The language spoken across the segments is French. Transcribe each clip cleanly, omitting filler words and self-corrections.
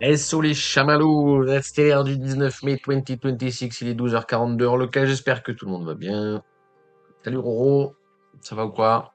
SO les chamallows, STR du 19 mai 2026, il est 12h42 heure locale, j'espère que tout le monde va bien. Salut Roro, ça va ou quoi?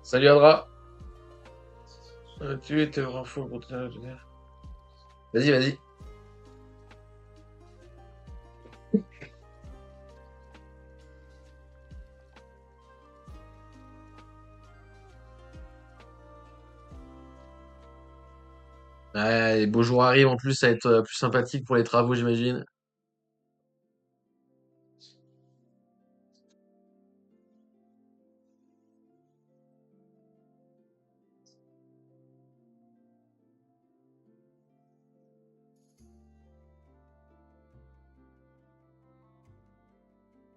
Salut Adra. Tu es vraiment fou pour te dire. Vas-y, vas-y. Ouais, les beaux jours arrivent en plus, ça va être plus sympathique pour les travaux, j'imagine.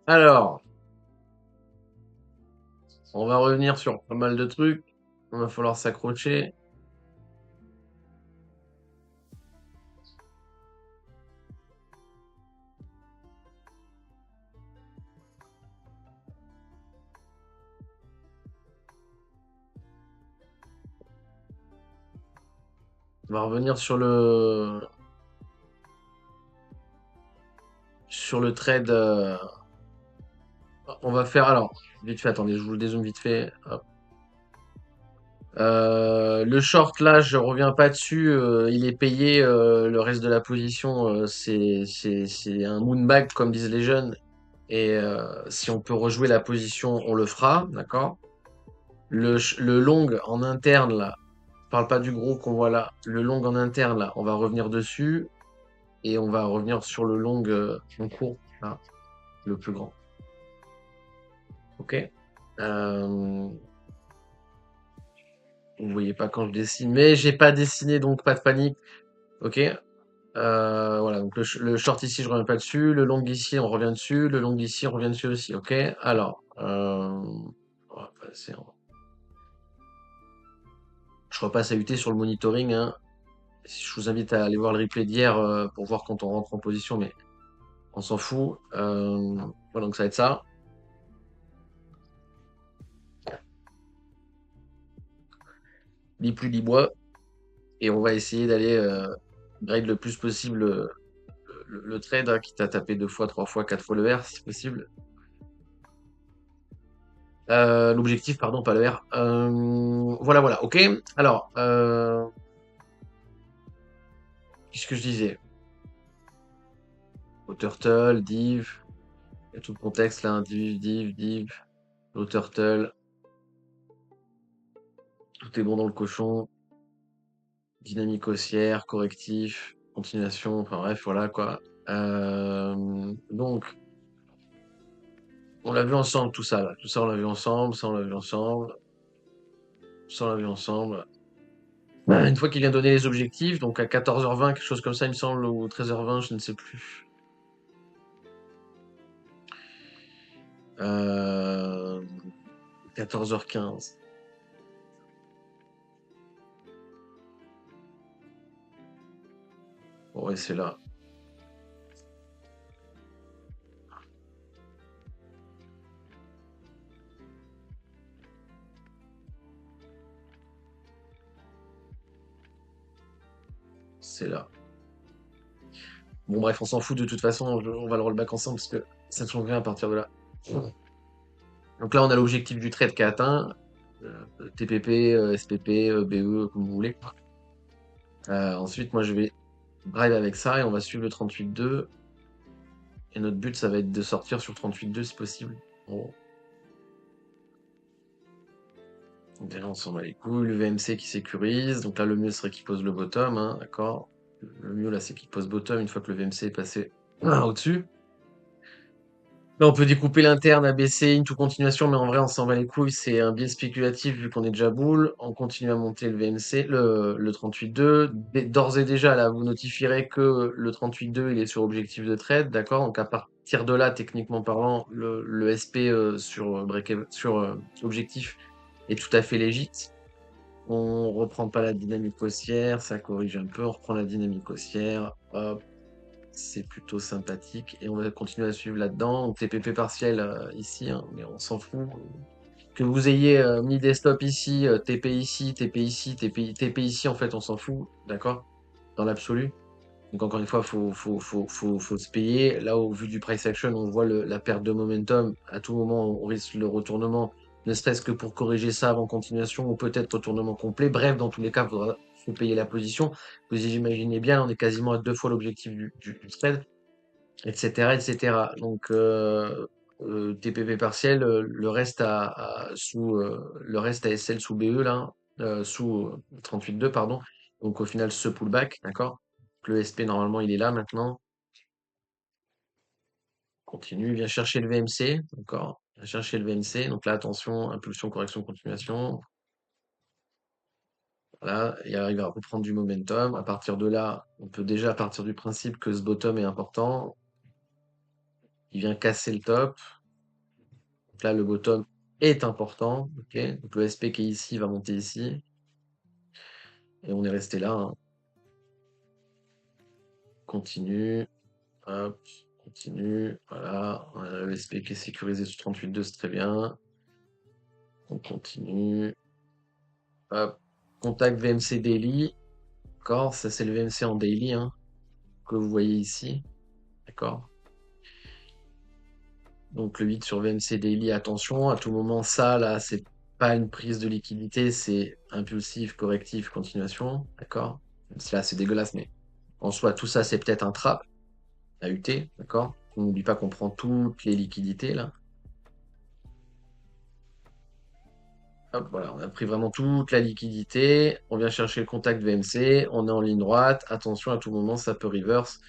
Alors, on va revenir sur pas mal de trucs. Il va falloir s'accrocher. On va revenir sur le trade. On va faire alors, vite fait, attendez, je vous le dézoome vite fait. Hop. Le short là, je reviens pas dessus. Il est payé. Le reste de la position, c'est un moonbag comme disent les jeunes. Et si on peut rejouer la position, on le fera, d'accord? Le long en interne là, je parle pas du gros qu'on voit là. Le long en interne là, on va revenir dessus et on va revenir sur le long en cours là, le plus grand. Ok? Euh, Vous voyez pas quand je dessine, mais j'ai pas dessiné donc pas de panique. Ok? Voilà, donc le short ici, je reviens pas dessus. Le long ici, on revient dessus. Le long ici, on revient dessus aussi. Ok? Alors, on va passer je repasse à UT sur le monitoring, hein. Je vous invite à aller voir le replay d'hier pour voir quand on rentre en position, mais on s'en fout. Voilà, donc ça va être ça. Lit plus lit bois. Et on va essayer d'aller grade le plus possible le trade, hein, quitte à taper deux fois, trois fois, quatre fois le R si possible. L'objectif, pardon, pas le R. Voilà, voilà, ok. Alors, qu'est-ce que je disais? Turtle, div, il y a tout le contexte là, hein, div, turtle, tout est bon dans le cochon, dynamique haussière, correctif, continuation, enfin bref, voilà quoi. Donc, on l'a vu ensemble tout ça là, tout ça on l'a vu ensemble, ça on l'a vu ensemble, ça on l'a vu ensemble. Une fois qu'il vient donner les objectifs, donc à 14h20, quelque chose comme ça il me semble, ou 13h20, je ne sais plus. 14h15. Bon, ouais, c'est là. C'est là. Bon, bref, on s'en fout de toute façon, on va le rollback ensemble parce que ça ne change rien à partir de là. Donc là, on a l'objectif du trade qui est atteint. TPP, SPP, BE, comme vous voulez. Ensuite, moi, je vais drive avec ça et on va suivre le 38.2. Et notre but, ça va être de sortir sur 38.2 si possible. Bon. Donc déjà, on s'en bat les couilles. Le VMC qui sécurise. Donc là, le mieux serait qu'il pose le bottom, hein, d'accord? Le mieux, là, c'est qu'il pose bottom une fois que le VMC est passé au-dessus. Là, on peut découper l'interne, ABC, une toute continuation, mais en vrai, on s'en bat les couilles. C'est un biais spéculatif vu qu'on est déjà boule. On continue à monter le VMC, le 38.2. D'ores et déjà, là, vous notifierez que le 38.2, il est sur objectif de trade, d'accord? Donc, à partir de là, techniquement parlant, le SP sur, sur objectif est tout à fait légit. On reprend pas la dynamique haussière, ça corrige un peu. On reprend la dynamique haussière. Hop, c'est plutôt sympathique et on va continuer à suivre là-dedans. Donc, TPP partiel ici, hein, mais on s'en fout. Que vous ayez mis des stops ici, TP ici, TP ici, TP ici, en fait, on s'en fout, d'accord? Dans l'absolu. Donc encore une fois, faut se payer. Là, au vu du price action, on voit la perte de momentum. À tout moment, on risque le retournement, ne serait-ce que pour corriger ça avant continuation, ou peut-être retournement complet. Bref, dans tous les cas, faut payer la position. Vous imaginez bien, on est quasiment à 2 fois l'objectif du trade, etc., etc. Donc, TPP partiel, le reste le reste ASL sous BE, là, sous 38.2, pardon. Donc, au final, ce pullback, d'accord? Le SP, normalement, il est là maintenant. Continue, viens chercher le VMC, d'accord? Viens chercher le VMC. Donc là, attention, impulsion, correction, continuation. Voilà, il arrive à reprendre du momentum. À partir de là, on peut déjà partir du principe que ce bottom est important. Il vient casser le top. Donc là, le bottom est important. Ok, donc le SP qui est ici va monter ici. Et on est resté là, hein. Continue. Hop, continue. Voilà. Le SP qui est sécurisé sur 38.2, c'est très bien. On continue. Hop. Contact VMC Daily. D'accord, ça c'est le VMC en daily, hein, que vous voyez ici. D'accord. Donc le 8 sur VMC Daily, attention, à tout moment, ça là, c'est pas une prise de liquidité, c'est impulsif, correctif, continuation. D'accord. Là, c'est dégueulasse, mais en soi, tout ça, c'est peut-être un trap à UT. D'accord. On n'oublie pas qu'on prend toutes les liquidités là. Hop, voilà, on a pris vraiment toute la liquidité. On vient chercher le contact VMC. On est en ligne droite. Attention, à tout moment, ça peut reverse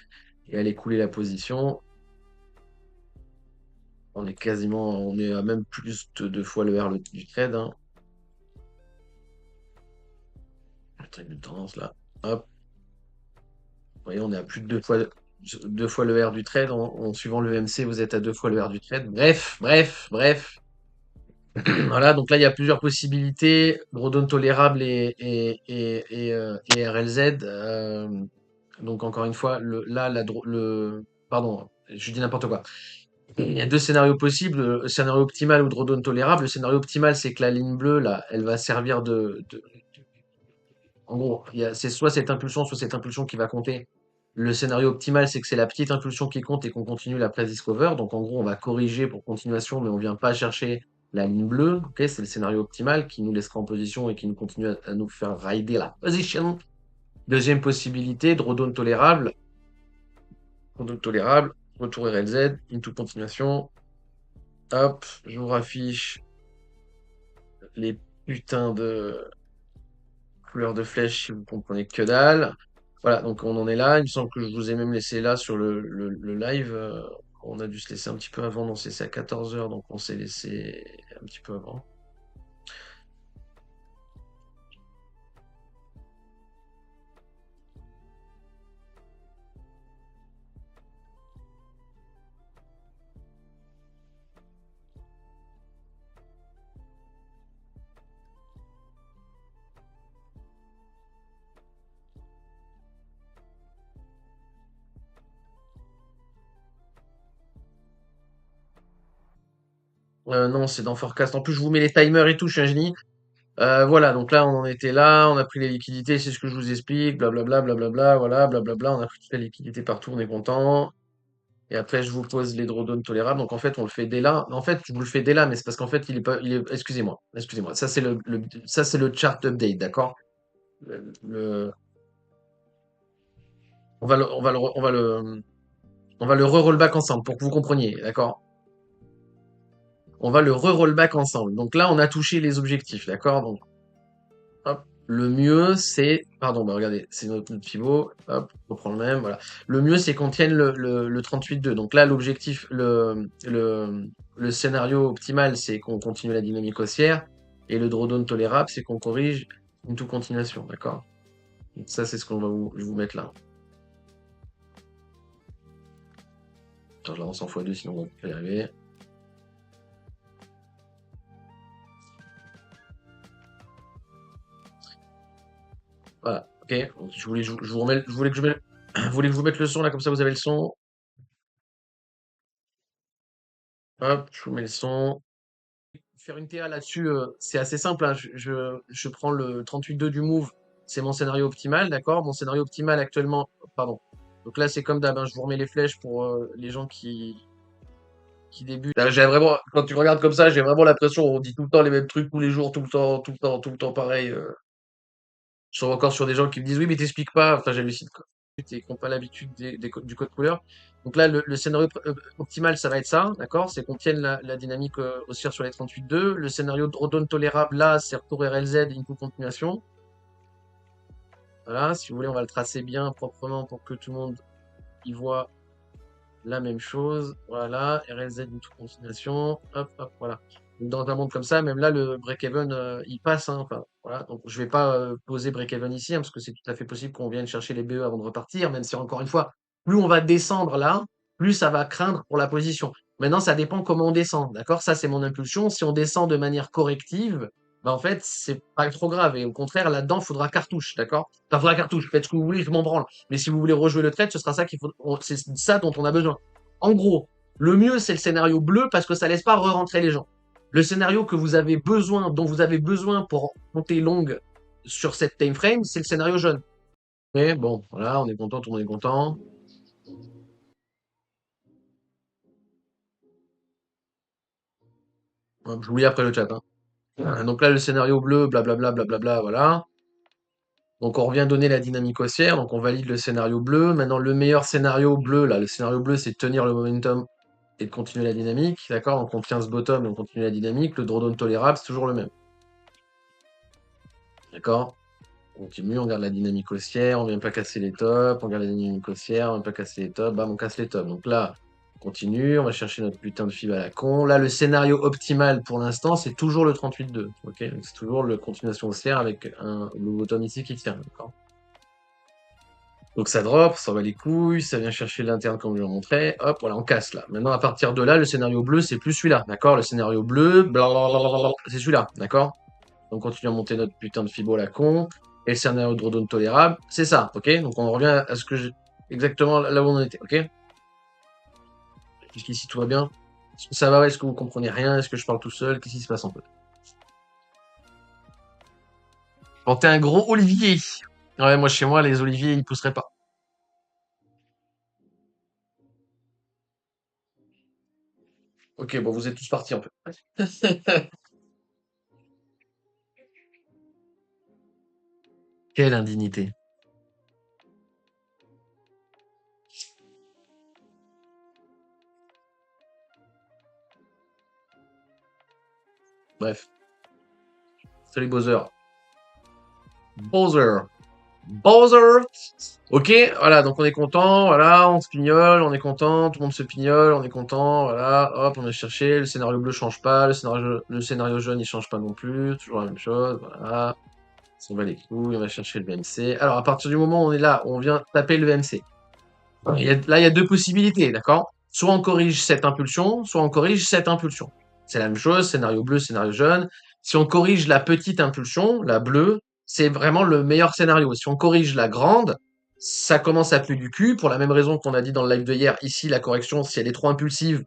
et aller couler la position. On est à même plus de 2 fois le R du trade, hein. Le trade de tendance là. Hop. Vous voyez, on est à plus de 2 fois le R du trade. En suivant le VMC, vous êtes à 2 fois le R du trade. Bref, bref, bref. Voilà, donc là, il y a plusieurs possibilités. Drawdown tolérable et RLZ. Donc encore une fois, pardon, je dis n'importe quoi. Il y a deux scénarios possibles. Le scénario optimal ou drawdown tolérable. Le scénario optimal, c'est que la ligne bleue, là, elle va servir en gros, c'est soit soit cette impulsion qui va compter. Le scénario optimal, c'est que c'est la petite impulsion qui compte et qu'on continue la price discover. Donc en gros, on va corriger pour continuation, mais on vient pas chercher la ligne bleue. Ok, c'est le scénario optimal qui nous laissera en position et qui nous continue à nous faire rider la position. Deuxième possibilité, drawdown tolérable. Drawdown tolérable, retour RLZ, into continuation. Hop, je vous raffiche les putains de couleurs de flèches si vous comprenez que dalle. Voilà, donc on en est là. Il me semble que je vous ai même laissé là sur le live. On a dû se laisser un petit peu avant. Non, c'est à 14 heures, donc on s'est laissé un petit peu avant. Non, c'est dans Forecast. En plus, je vous mets les timers et tout, je suis un génie. Voilà, donc là, on en était là, on a pris les liquidités, c'est ce que je vous explique, blablabla, blablabla, voilà, blablabla, on a pris toute la liquidité partout, on est content. Et après, je vous pose les drawdowns tolérables. Donc, en fait, on le fait dès là. En fait, je vous le fais dès là, mais c'est parce qu'en fait, il est pas, excusez-moi, excusez-moi. Ça, c'est le chart update, d'accord? Le- le- on va le re-rollback ensemble pour que vous compreniez, d'accord? On va le re-rollback ensemble. Donc là, on a touché les objectifs, d'accord? Donc, hop. Le mieux, c'est, pardon, bah regardez, c'est notre pivot, hop, on reprend le même, voilà. Le mieux, c'est qu'on tienne le 38-2. Donc là, l'objectif, le scénario optimal, c'est qu'on continue la dynamique haussière, et le drawdown tolérable, c'est qu'on corrige une toute continuation, d'accord? Donc ça, c'est ce qu'on va je vais vous mettre là. Attends, je la lance en x2, sinon on va pas y arriver. Voilà, ok. Donc, je vous remets, je voulais que je mette, je voulais que je vous mette le son là, comme ça vous avez le son. Hop, je vous mets le son. Faire une TA là-dessus, c'est assez simple, hein. Je prends le 38.2 du move, c'est mon scénario optimal, d'accord? Mon scénario optimal actuellement, pardon. Donc là, c'est comme d'hab, hein, je vous remets les flèches pour les gens qui débutent. Là, j'ai vraiment, quand tu regardes comme ça, j'ai vraiment l'impression on dit tout le temps les mêmes trucs tous les jours, tout le temps, tout le temps, tout le temps pareil. Je suis encore sur des gens qui me disent oui, mais t'expliques pas. Enfin, j'hallucine quoi. Et qui n'ont pas l'habitude du code couleur. Donc là, le scénario optimal, ça va être ça, d'accord? C'est qu'on tienne la dynamique haussière sur les 38.2. Le scénario drawdown tolérable, là, c'est retour RLZ, une continuation. Voilà, si vous voulez, on va le tracer bien proprement pour que tout le monde y voit la même chose. Voilà, RLZ, une toute continuation. Hop, hop, voilà. Donc, dans un monde comme ça, même là, le break-even, il passe, hein. Enfin, voilà. Donc, je vais pas poser break-even ici, hein, parce que c'est tout à fait possible qu'on vienne chercher les BE avant de repartir, même si, encore une fois, plus on va descendre là, plus ça va craindre pour la position. Maintenant, ça dépend comment on descend, d'accord? Ça, c'est mon impulsion. Si on descend de manière corrective, bah, en fait, c'est pas trop grave. Et au contraire, là-dedans, il faudra cartouche, d'accord? Enfin, faudra cartouche. Faites ce que vous voulez, je m'en branle. Mais si vous voulez rejouer le trade, ce sera ça c'est ça dont on a besoin. En gros, le mieux, c'est le scénario bleu parce que ça laisse pas re-rentrer les gens. Le scénario que vous avez besoin, dont vous avez besoin pour monter longue sur cette time frame, c'est le scénario jaune. Mais bon, voilà, on est content, tout le monde est content. Je vous lis après le chat, hein. Donc là, le scénario bleu, blablabla, blablabla, voilà. Donc on revient donner la dynamique haussière, donc on valide le scénario bleu. Maintenant, le meilleur scénario bleu, là, le scénario bleu, c'est de tenir le momentum et de continuer la dynamique, d'accord? Donc on tient ce bottom et on continue la dynamique. Le drawdown tolérable, c'est toujours le même, d'accord? On continue, on garde la dynamique haussière, on vient pas casser les tops, on garde la dynamique haussière, on vient pas casser les tops, bam, on casse les tops. Donc là, on continue, on va chercher notre putain de fib à la con. Là, le scénario optimal pour l'instant, c'est toujours le 38-2, ok? Donc c'est toujours le continuation haussière avec le bottom ici qui tient, d'accord? Donc ça drop, ça va les couilles, ça vient chercher l'interne comme je l'ai montré, hop, voilà, on casse là. Maintenant, à partir de là, le scénario bleu, c'est plus celui-là, d'accord? Le scénario bleu, blablabla, c'est celui-là, d'accord? On continue à monter notre putain de fibo à la con. Et le scénario de drawdown tolérable, c'est ça, ok? Donc on revient à ce que j'ai exactement là où on en était, ok? Jusqu'ici tout va bien? Est-ce que ça va? Est-ce que vous comprenez rien? Est-ce que je parle tout seul? Qu'est-ce qui se passe en fait? Planter un gros olivier. Ouais, moi chez moi, les oliviers, ils pousseraient pas. Ok, bon, vous êtes tous partis en fait. Quelle indignité. Bref. Salut Bowser. Bowser. Bowser. Ok, voilà, donc on est content, voilà, on se pignole, on est content, tout le monde se pignole, on est content, voilà, hop, on a cherché, le scénario bleu change pas, le scénario jaune il change pas non plus, toujours la même chose, voilà, on s'en bat les couilles, on va chercher le VMC. Alors à partir du moment où on est là, on vient taper le VMC. Là, il y a deux possibilités, d'accord? Soit on corrige cette impulsion, soit on corrige cette impulsion. C'est la même chose, scénario bleu, scénario jaune. Si on corrige la petite impulsion, la bleue, c'est vraiment le meilleur scénario. Si on corrige la grande, ça commence à puer du cul, pour la même raison qu'on a dit dans le live de hier. Ici, la correction, si elle est trop impulsive,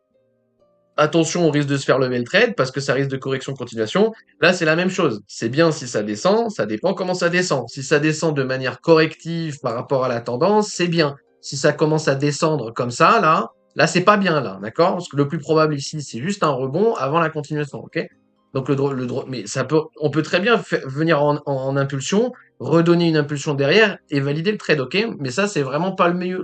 attention, on risque de se faire lever le trade, parce que ça risque de correction de continuation. Là, c'est la même chose. C'est bien si ça descend, ça dépend comment ça descend. Si ça descend de manière corrective par rapport à la tendance, c'est bien. Si ça commence à descendre comme ça, là, c'est pas bien, là, d'accord? Parce que le plus probable ici, c'est juste un rebond avant la continuation, ok? Donc mais on peut très bien venir en impulsion, redonner une impulsion derrière et valider le trade, ok? Mais ça, c'est vraiment pas le meilleur,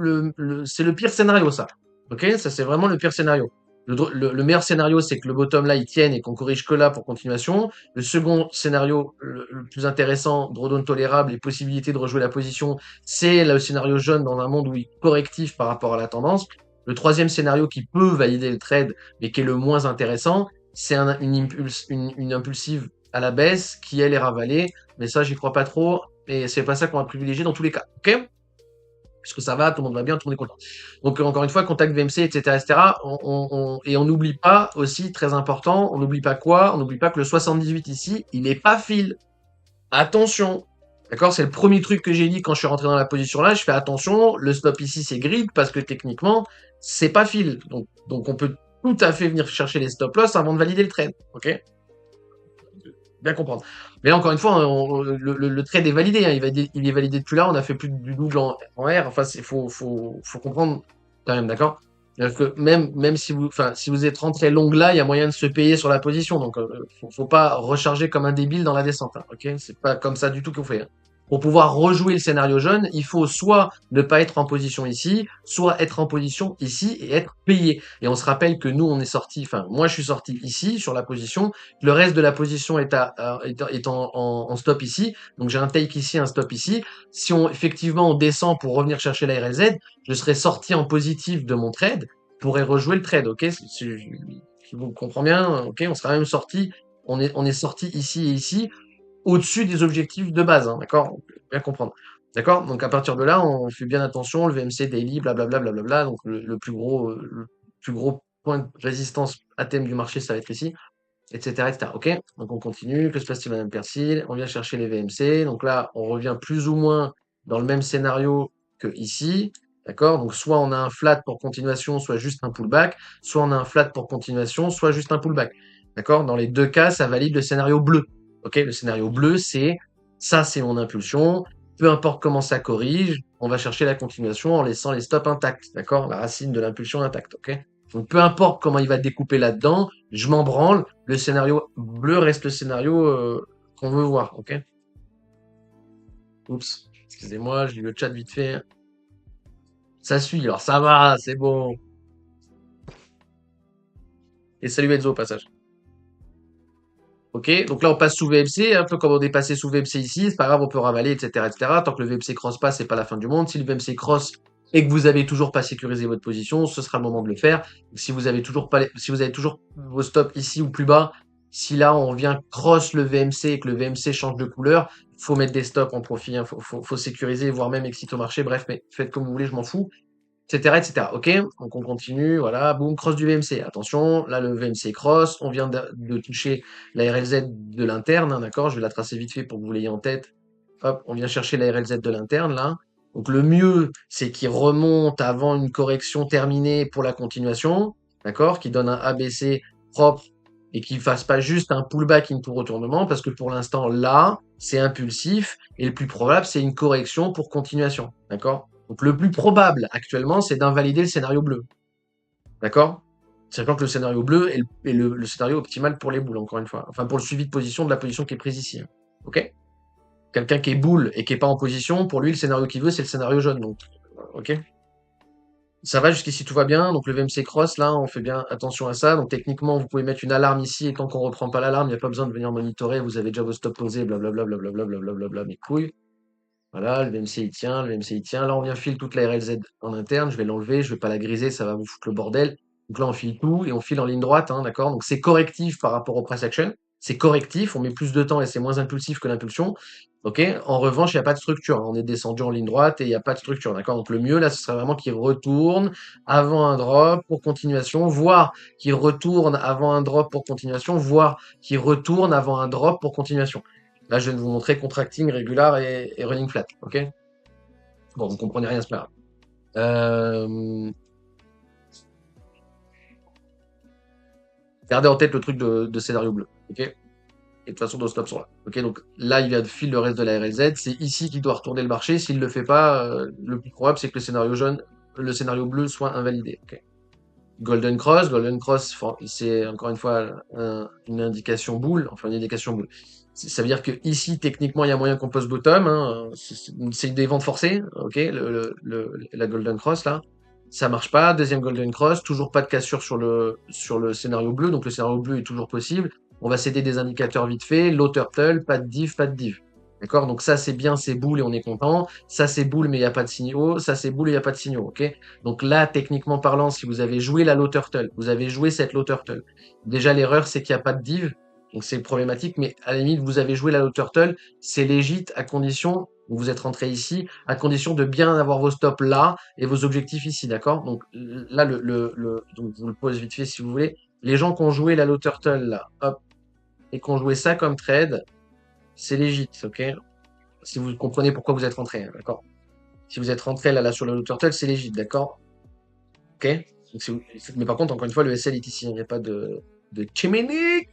c'est le pire scénario, ça. Ok? Ça, c'est vraiment le pire scénario. Le meilleur scénario, c'est que le bottom là, il tienne et qu'on corrige que là pour continuation. Le second scénario, le plus intéressant, drawdown tolérable et possibilité de rejouer la position, c'est le scénario jaune dans un monde où il est correctif par rapport à la tendance. Le troisième scénario qui peut valider le trade, mais qui est le moins intéressant, c'est une impulsive à la baisse qui, elle, est ravalée. Mais ça, j'y crois pas trop. Et c'est pas ça qu'on va privilégier dans tous les cas. OK? Puisque ça va, tout le monde va bien, tout le monde est content. Donc, encore une fois, contact VMC, etc., etc. Et on n'oublie pas aussi, très important, on n'oublie pas quoi? On n'oublie pas que le 78 ici, il n'est pas fil. Attention. D'accord? C'est le premier truc que j'ai dit quand je suis rentré dans la position là. Je fais attention, le stop ici, c'est grid parce que techniquement, c'est pas fil. Donc, on peut tout à fait venir chercher les stop loss avant de valider le trade. OK? Bien comprendre. Mais là, encore une fois, le trade est validé, hein, il est validé depuis là, on a fait plus du double en R. Enfin, faut comprendre quand même, d'accord? C'est-à-dire que même si si vous êtes rentré long là, il y a moyen de se payer sur la position. Donc, faut pas recharger comme un débile dans la descente, hein, ok? C'est pas comme ça du tout qu'on fait, hein. Pour pouvoir rejouer le scénario jaune, il faut soit ne pas être en position ici, soit être en position ici et être payé. Et on se rappelle que nous, on est sorti, enfin, moi, je suis sorti ici sur la position. Le reste de la position est en stop ici. Donc j'ai un take ici, un stop ici. Si effectivement on descend pour revenir chercher la RLZ, je serai sorti en positif de mon trade, pourrais rejouer le trade. Ok, si vous comprenez bien, ok, on sera même sorti. On est sorti ici et ici au-dessus des objectifs de base, hein, d'accord? Bien comprendre. D'accord? Donc à partir de là, on fait bien attention, le VMC daily, blablabla, blablabla. Donc le plus gros point de résistance à thème du marché, ça va être ici, etc., etc. Ok? Donc on continue, que se passe-t-il Madame Persil? On vient chercher les VMC. Donc là, on revient plus ou moins dans le même scénario que ici. D'accord? Donc soit on a un flat pour continuation, soit juste un pullback, soit on a un flat pour continuation, soit juste un pullback. D'accord? Dans les deux cas, ça valide le scénario bleu. Ok? Le scénario bleu, c'est ça, c'est mon impulsion. Peu importe comment ça corrige, on va chercher la continuation en laissant les stops intacts. D'accord? La racine de l'impulsion intacte. Ok? Donc peu importe comment il va découper là-dedans, je m'en branle. Le scénario bleu reste le scénario qu'on veut voir. Ok? Oups. Excusez-moi, j'ai lu le chat vite fait. Ça suit, alors ça va, c'est bon. Et salut Enzo au passage. Ok, donc là on passe sous VMC, un peu comme on est passé sous VMC ici, c'est pas grave, on peut ravaler, etc., etc. Tant que le VMC cross pas, c'est pas la fin du monde. Si le VMC cross et que vous avez toujours pas sécurisé votre position, ce sera le moment de le faire. Si vous avez toujours pas, si vous avez toujours vos stops ici ou plus bas, si là on vient cross le VMC et que le VMC change de couleur, faut mettre des stops en profit, hein, faut sécuriser, voire même exit au marché. Bref, mais faites comme vous voulez, je m'en fous. Etc., etc. Ok, donc on continue, voilà, boum, cross du VMC. Attention, là le VMC cross, on vient de toucher la RLZ de l'interne, hein, d'accord? Je vais la tracer vite fait pour que vous l'ayez en tête. Hop, on vient chercher la RLZ de l'interne, là. Donc le mieux, c'est qu'il remonte avant une correction terminée pour la continuation, d'accord? Qui donne un ABC propre et qui fasse pas juste un pullback into retournement, parce que pour l'instant, là, c'est impulsif, et le plus probable, c'est une correction pour continuation, d'accord? Donc le plus probable actuellement, c'est d'invalider le scénario bleu. D'accord? Sachant que le scénario bleu est le scénario optimal pour les boules, encore une fois. Enfin, pour le suivi de position de la position qui est prise ici, hein. Ok? Quelqu'un qui est boule et qui est pas en position, pour lui, le scénario qu'il veut, c'est le scénario jaune. Donc, ok? Ça va jusqu'ici, tout va bien. Donc le VMC cross, là, on fait bien attention à ça. Donc techniquement, vous pouvez mettre une alarme ici et tant qu'on reprend pas l'alarme, il n'y a pas besoin de venir monitorer. Vous avez déjà vos stops posés, blablabla, blablabla, blablabla, mes couilles. Voilà, le VMC il tient, le VMC il tient. Là, on vient file toute la RLZ en interne. Je vais l'enlever, je vais pas la griser, ça va vous foutre le bordel. Donc là, on file tout et on file en ligne droite, hein, d'accord? Donc c'est correctif par rapport au price action. C'est correctif, on met plus de temps et c'est moins impulsif que l'impulsion. Ok? En revanche, il n'y a pas de structure, hein. On est descendu en ligne droite et il n'y a pas de structure, d'accord? Donc le mieux, là, ce serait vraiment qu'il retourne avant un drop pour continuation, voire qu'il retourne avant un drop pour continuation, voire qu'il retourne avant un drop pour continuation. Là, je viens de vous montrer contracting, régular et running flat. Ok? Bon, vous comprenez rien, c'est pas grave. Gardez en tête le truc de scénario bleu. Ok? Et de toute façon, nos stops sont là. Ok? Donc là, il vient de filer le reste de la RLZ. C'est ici qu'il doit retourner le marché. S'il ne le fait pas, le plus probable, c'est que le scénario bleu soit invalidé. Ok? Golden Cross, c'est encore une fois une indication boule, enfin une indication boule. Ça veut dire que ici, techniquement, il y a moyen qu'on pose bottom, hein, c'est des ventes forcées, ok, la Golden Cross là. Ça marche pas. Deuxième Golden Cross, toujours pas de cassure sur le scénario bleu, donc le scénario bleu est toujours possible. On va céder des indicateurs vite fait. Low turtle, pas de div, pas de div. D'accord? Donc ça, c'est bien, c'est boule et on est content. Ça, c'est boule, mais il n'y a pas de signaux. Ça, c'est boule et il n'y a pas de signaux. Ok? Donc là, techniquement parlant, si vous avez joué la low turtle, vous avez joué cette low turtle. Déjà, l'erreur, c'est qu'il n'y a pas de div. Donc c'est problématique, mais à la limite, vous avez joué la low turtle, c'est légit à condition, vous êtes rentré ici, à condition de bien avoir vos stops là et vos objectifs ici, d'accord? Donc là, donc je vous le pose vite fait si vous voulez. Les gens qui ont joué la low turtle là, hop, et qui ont joué ça comme trade, c'est légit, ok? Si vous comprenez pourquoi vous êtes rentré, hein, d'accord? Si vous êtes rentré là, sur le low turtle, c'est légit, d'accord? Ok? Donc, mais par contre, encore une fois, le SL est ici, il n'y a pas de chimney.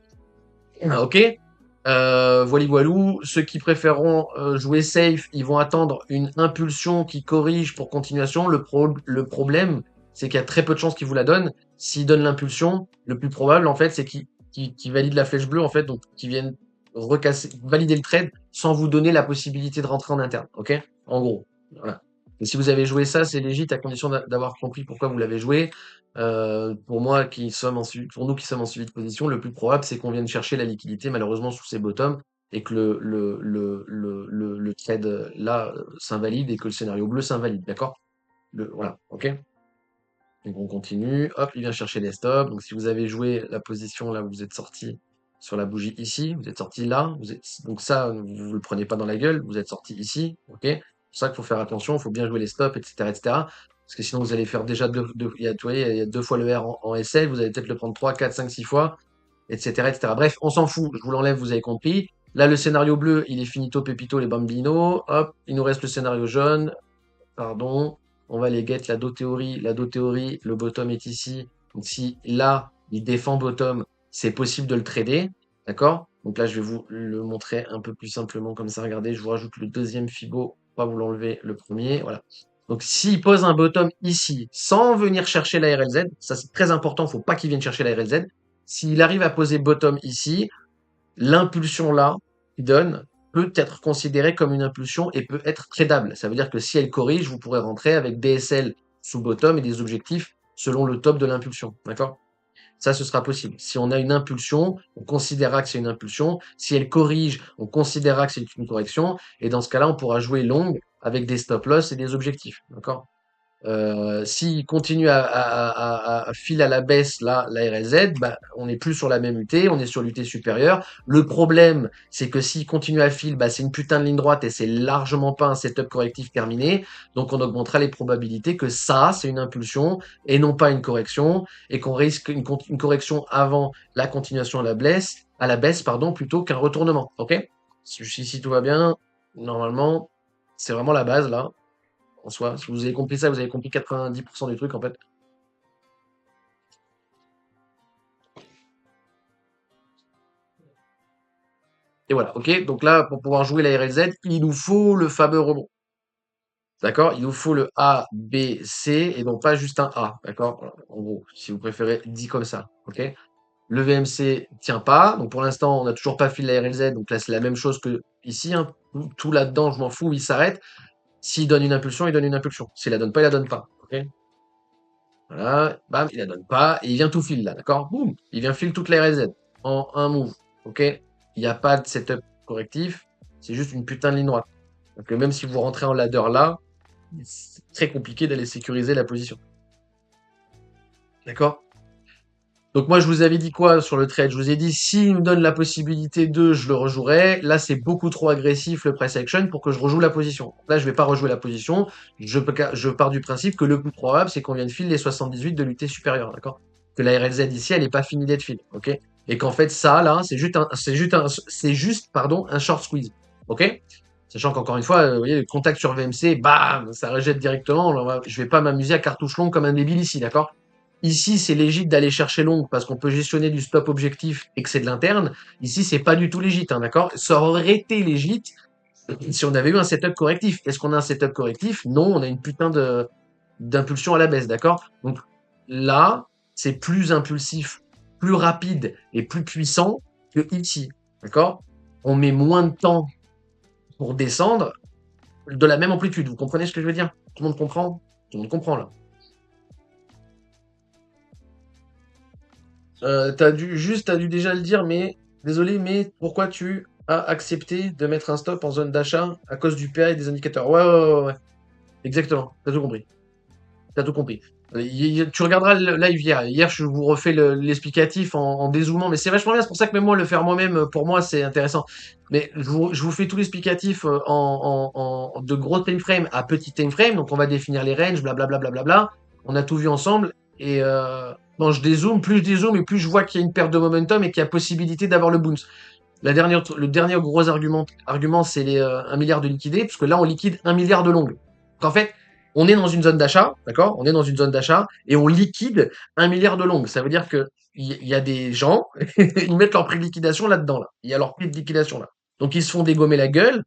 Ah, ok? Voili voilou, ceux qui préféreront jouer safe, ils vont attendre une impulsion qui corrige pour continuation. Le problème, c'est qu'il y a très peu de chances qu'ils vous la donnent. S'ils donnent l'impulsion, le plus probable, en fait, c'est qu'ils valident la flèche bleue, en fait, donc qu'ils viennent valider le trade sans vous donner la possibilité de rentrer en interne. Ok? En gros. Voilà. Et si vous avez joué ça, c'est légit à condition d'avoir compris pourquoi vous l'avez joué. Pour nous qui sommes en suivi de position, le plus probable, c'est qu'on vienne chercher la liquidité, malheureusement, sous ces bottoms, et que le trade là s'invalide et que le scénario bleu s'invalide, d'accord? Voilà, ok? Donc on continue, hop, il vient chercher les stops. Donc si vous avez joué la position là, vous êtes sorti sur la bougie ici, vous êtes sorti là, donc ça, vous le prenez pas dans la gueule, vous êtes sorti ici, ok? C'est pour ça qu'il faut faire attention, il faut bien jouer les stops, etc., etc. Parce que sinon vous allez faire déjà vous voyez, il y a deux fois le R en SL, vous allez peut-être le prendre 3, 4, 5, 6 fois, etc., etc. Bref, on s'en fout, je vous l'enlève, vous avez compris. Là, le scénario bleu, il est finito, pepito, les bambino. Hop, il nous reste le scénario jaune. Pardon, on va les get la Do théorie. La Do théorie, le bottom est ici. Donc si là, il défend bottom, c'est possible de le trader. D'accord? Donc là, je vais vous le montrer un peu plus simplement comme ça. Regardez, je vous rajoute le deuxième Fibo, pas vous l'enlever le premier. Voilà. Donc s'il pose un bottom ici, sans venir chercher la RLZ, ça c'est très important, faut pas qu'il vienne chercher la RLZ. S'il arrive à poser bottom ici, l'impulsion là qu'il donne peut être considérée comme une impulsion et peut être tradable. Ça veut dire que si elle corrige, vous pourrez rentrer avec DSL sous bottom et des objectifs selon le top de l'impulsion. D'accord? Ça, ce sera possible. Si on a une impulsion, on considérera que c'est une impulsion. Si elle corrige, on considérera que c'est une correction. Et dans ce cas-là, on pourra jouer long avec des stop loss et des objectifs. D'accord? S'il continue à fil à la baisse, là, la RLZ, bah, on n'est plus sur la même UT, on est sur l'UT supérieure. Le problème, c'est que s'il continue à fil, bah, c'est une putain de ligne droite et c'est largement pas un setup correctif terminé. Donc, on augmentera les probabilités que ça, c'est une impulsion et non pas une correction et qu'on risque une correction avant la continuation à la baisse, pardon, plutôt qu'un retournement. Ok? Si tout va bien, normalement, c'est vraiment la base, là en soi. Si vous avez compris ça, vous avez compris 90% du truc en fait. Et voilà, ok. Donc là, pour pouvoir jouer la RLZ, il nous faut le fameux rebond. D'accord? Il nous faut le A, B, C et non pas juste un A. D'accord? Voilà. En gros, si vous préférez, dit comme ça. Ok? Le VMC tient pas. Donc pour l'instant, on n'a toujours pas fil la RLZ. Donc là, c'est la même chose que ici. Hein. Tout là-dedans, je m'en fous, il s'arrête. S'il donne une impulsion, il donne une impulsion. S'il la donne pas, il la donne pas. Ok? Voilà, bam, il la donne pas, et il vient tout fil là, d'accord? Boum, il vient fil toute la RZ en un move, ok? Il n'y a pas de setup correctif, c'est juste une putain de ligne droite. Donc même si vous rentrez en ladder là, c'est très compliqué d'aller sécuriser la position. D'accord? Donc moi je vous avais dit quoi sur le trade? Je vous ai dit s'il me donne la possibilité de, je le rejouerai. Là c'est beaucoup trop agressif le press action pour que je rejoue la position. Là je vais pas rejouer la position. Je pars du principe que le plus probable c'est qu'on vienne fil les 78 de l'UT supérieure, d'accord? Que la RLZ ici elle est pas finie d'être fil, ok? Et qu'en fait ça là c'est juste pardon un short squeeze, ok? Sachant qu'encore une fois, vous voyez, le contact sur VMC, bam, ça rejette directement. Alors, je vais pas m'amuser à cartouche longue comme un débile ici, d'accord? Ici, c'est légit d'aller chercher long parce qu'on peut gestionner du stop objectif et que c'est de l'interne. Ici, c'est pas du tout légit, hein, d'accord? Ça aurait été légit si on avait eu un setup correctif. Est-ce qu'on a un setup correctif? Non, on a une putain d'impulsion à la baisse, d'accord? Donc là, c'est plus impulsif, plus rapide et plus puissant que ici, d'accord? On met moins de temps pour descendre de la même amplitude. Vous comprenez ce que je veux dire? Tout le monde comprend? Tout le monde comprend là. T'as dû déjà le dire, mais désolé, mais pourquoi tu as accepté de mettre un stop en zone d'achat à cause du PA et des indicateurs? Ouais, ouais, ouais, ouais, ouais. Exactement. T'as tout compris. T'as tout compris. Tu regarderas le live hier. Hier, je vous refais l'explicatif en dézoomant, mais c'est vachement bien. C'est pour ça que même moi, le faire moi-même, pour moi, c'est intéressant. Mais je vous fais tout l'explicatif de gros time frame à petit time frame. Donc, on va définir les ranges, blablabla, blablabla. On a tout vu ensemble. Et quand je dézoome, plus je dézoome et plus je vois qu'il y a une perte de momentum et qu'il y a possibilité d'avoir le bounce. Le dernier gros argument c'est les 1 milliard de liquidés, parce que là, on liquide 1 milliard de longues. Donc, en fait, on est dans une zone d'achat, d'accord? On est dans une zone d'achat et on liquide 1 milliard de longues. Ça veut dire que il y a des gens, ils mettent leur prix de liquidation là-dedans, là. Il y a leur prix de liquidation là. Donc, ils se font dégommer la gueule.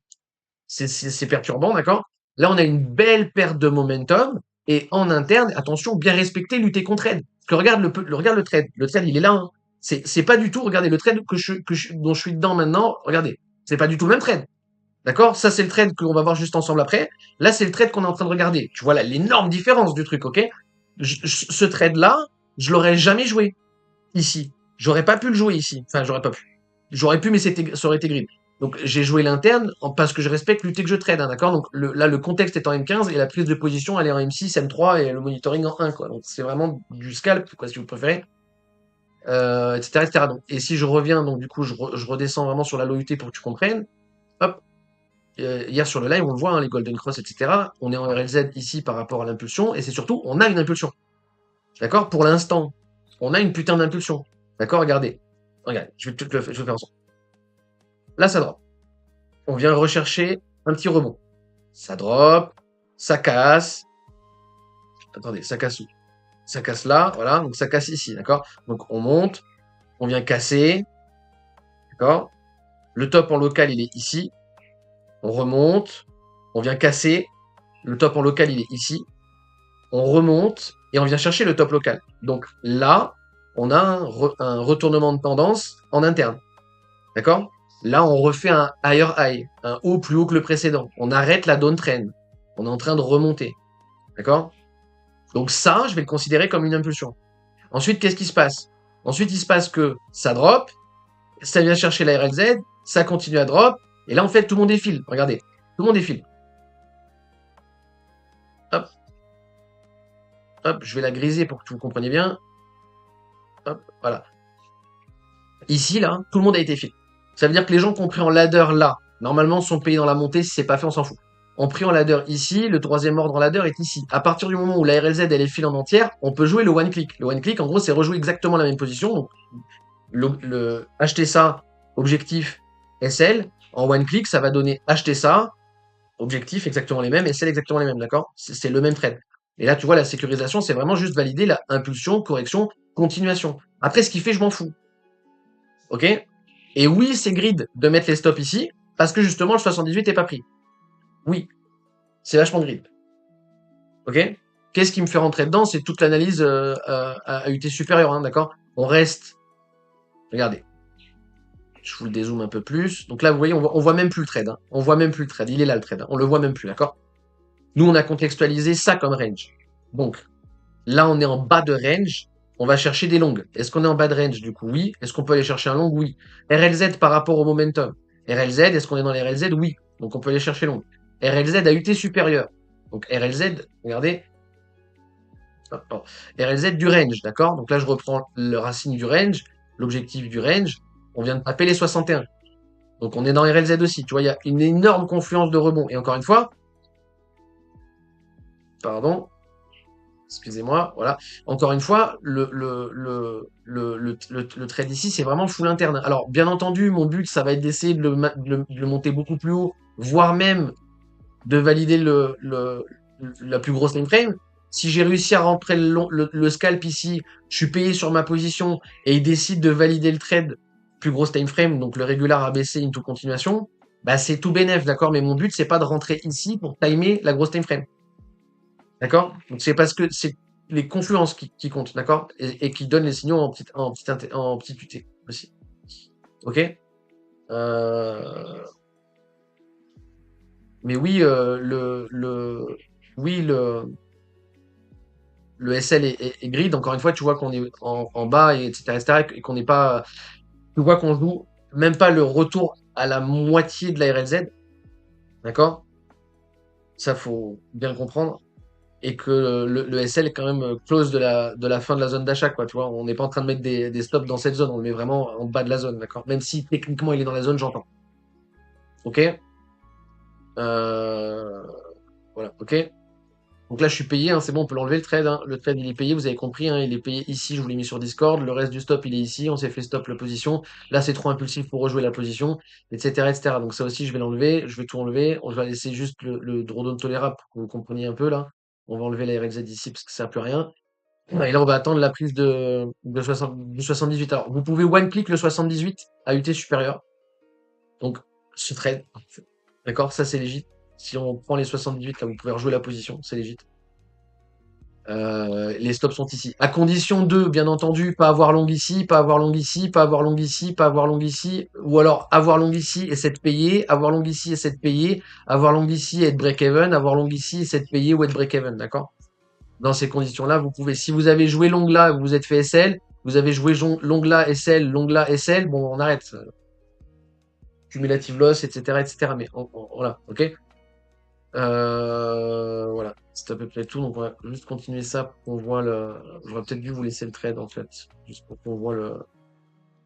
C'est perturbant, d'accord? Là, on a une belle perte de momentum et en interne, attention, bien respecter, lutter contre trade. Parce que regarde le trade. Le trade, il est là, hein. C'est pas du tout, regardez, le trade dont je suis dedans maintenant, regardez. C'est pas du tout le même trade. D'accord? Ça, c'est le trade qu'on va voir juste ensemble après. Là, c'est le trade qu'on est en train de regarder. Tu vois là, l'énorme différence du truc, ok? Ce trade-là, je l'aurais jamais joué ici. J'aurais pas pu le jouer ici. Enfin, j'aurais pas pu. J'aurais pu, mais ça aurait été grid. Donc, j'ai joué l'interne parce que je respecte l'UT que je trade, hein, d'accord? Donc, là, le contexte est en M15 et la prise de position, elle est en M6, M3 et le monitoring en 1, quoi. Donc, c'est vraiment du scalp, quoi, si vous préférez, etc., etc. Donc, et si je reviens, donc, du coup, je redescends vraiment sur la loyauté pour que tu comprennes. Hop, hier sur le live, on le voit, hein, les Golden Cross, etc. On est en RLZ ici par rapport à l'impulsion, et c'est surtout, on a une impulsion. D'accord? Pour l'instant, on a une putain d'impulsion. D'accord? Regardez. Regarde, je vais faire ensemble. Là, ça drop. On vient rechercher un petit rebond. Ça drop, ça casse. Attendez, ça casse où? Ça casse là, voilà. Donc ça casse ici, d'accord? Donc on monte, on vient casser, d'accord? Le top en local, il est ici. On remonte, on vient casser. Le top en local, il est ici. On remonte et on vient chercher le top local. Donc là, on a un retournement de tendance en interne. D'accord? Là, on refait un higher high, un haut plus haut que le précédent. On arrête la downtrend. On est en train de remonter. D'accord? Donc ça, je vais le considérer comme une impulsion. Ensuite, qu'est-ce qui se passe? Ensuite, il se passe que ça drop, ça vient chercher la RLZ, ça continue à drop, et là, en fait, tout le monde défile. Regardez, tout le monde défile. Hop, hop, je vais la griser pour que vous compreniez bien. Hop, voilà. Ici, là, tout le monde a été fait. Ça veut dire que les gens qui ont pris en ladder là, normalement, sont payés dans la montée. Si c'est pas fait, on s'en fout. On pris en ladder ici, le troisième ordre en ladder est ici. À partir du moment où la RLZ elle est file en entière, on peut jouer le one click. Le one click, en gros, c'est rejouer exactement la même position. Donc, acheter ça, objectif SL. En one click, ça va donner acheter ça, objectif exactement les mêmes, SL exactement les mêmes, d'accord? C'est le même trade. Et là, tu vois, la sécurisation, c'est vraiment juste valider la impulsion, correction, continuation. Après, ce qui fait, je m'en fous. Ok? Et oui, c'est grid de mettre les stops ici, parce que justement, le 78 est pas pris. Oui, c'est vachement grid. Ok? Qu'est-ce qui me fait rentrer dedans? C'est toute l'analyse à UT supérieur, hein, d'accord? On reste. Regardez. Je vous le dézoome un peu plus. Donc là, vous voyez, on voit même plus le trade, hein. On voit même plus le trade. Il est là, le trade, hein. On le voit même plus, d'accord? Nous, on a contextualisé ça comme range. Donc, là, on est en bas de range. On va chercher des longues. Est-ce qu'on est en bas de range? Du coup, oui. Est-ce qu'on peut aller chercher un long? Oui. RLZ par rapport au momentum. RLZ, est-ce qu'on est dans les RLZ? Oui. Donc, on peut aller chercher long. RLZ à UT supérieur. Donc, RLZ, regardez. RLZ du range, d'accord? Donc là, je reprends le racine du range, l'objectif du range. On vient de taper les 61. Donc, on est dans RLZ aussi. Tu vois, il y a une énorme confluence de rebond. Et encore une fois, pardon, excusez-moi, voilà. Encore une fois, le trade ici, c'est vraiment full interne. Alors, bien entendu, mon but, ça va être d'essayer de le monter beaucoup plus haut, voire même de valider la plus grosse time frame. Si j'ai réussi à rentrer le scalp ici, je suis payé sur ma position et il décide de valider le trade plus grosse time frame, donc le régular ABC into continuation, bah c'est tout bénef, d'accord? Mais mon but, c'est pas de rentrer ici pour timer la grosse time frame. D'accord? Donc c'est parce que c'est les confluences qui comptent, d'accord? Et qui donnent les signaux en petite UT aussi. Ok? Euh, mais oui, oui, le SL est grid. Encore une fois, tu vois qu'on est en bas, et etc., etc., et qu'on n'est pas, tu vois qu'on joue même pas le retour à la moitié de la RLZ, d'accord? Ça, faut bien le comprendre. Et que le SL est quand même close de la fin de la zone d'achat, quoi. Tu vois, on n'est pas en train de mettre des stops dans cette zone, on le met vraiment en bas de la zone, d'accord? Même si techniquement il est dans la zone, j'entends. Ok? Euh, voilà, ok? Donc là, je suis payé, hein, c'est bon, on peut l'enlever le trade, hein. Le trade, il est payé, vous avez compris, hein, il est payé ici, je vous l'ai mis sur Discord. Le reste du stop, il est ici, on s'est fait stop la position. Là, c'est trop impulsif pour rejouer la position, etc., etc. Donc ça aussi, je vais l'enlever, je vais tout enlever. On va laisser juste le drawdown tolérable pour que vous compreniez un peu, là. On va enlever la RLZ ici parce que ça sert plus à rien. Et là, on va attendre la prise de 60 du 78. Alors, vous pouvez one-click le 78 à UT supérieur. Donc, ce trade. D'accord? Ça, c'est légit. Si on prend les 78, là, vous pouvez rejouer la position. C'est légit. Les stops sont ici. À condition de, bien entendu, pas avoir long ici, pas avoir long ici, pas avoir long ici, pas avoir long ici, ou alors avoir long ici et s'être payé, avoir long ici et s'être payé, avoir long ici et être break-even, avoir long ici et s'être payé ou être break-even, d'accord? Dans ces conditions-là, vous pouvez, si vous avez joué long là, vous vous êtes fait SL, vous avez joué long là, SL, long là, SL, bon, on arrête. Cumulative loss, etc., etc. Mais voilà, ok? Voilà, c'est à peu près tout. Donc on va juste continuer ça pour qu'on voit le. J'aurais peut-être dû vous laisser le trade en fait, juste pour qu'on voit le.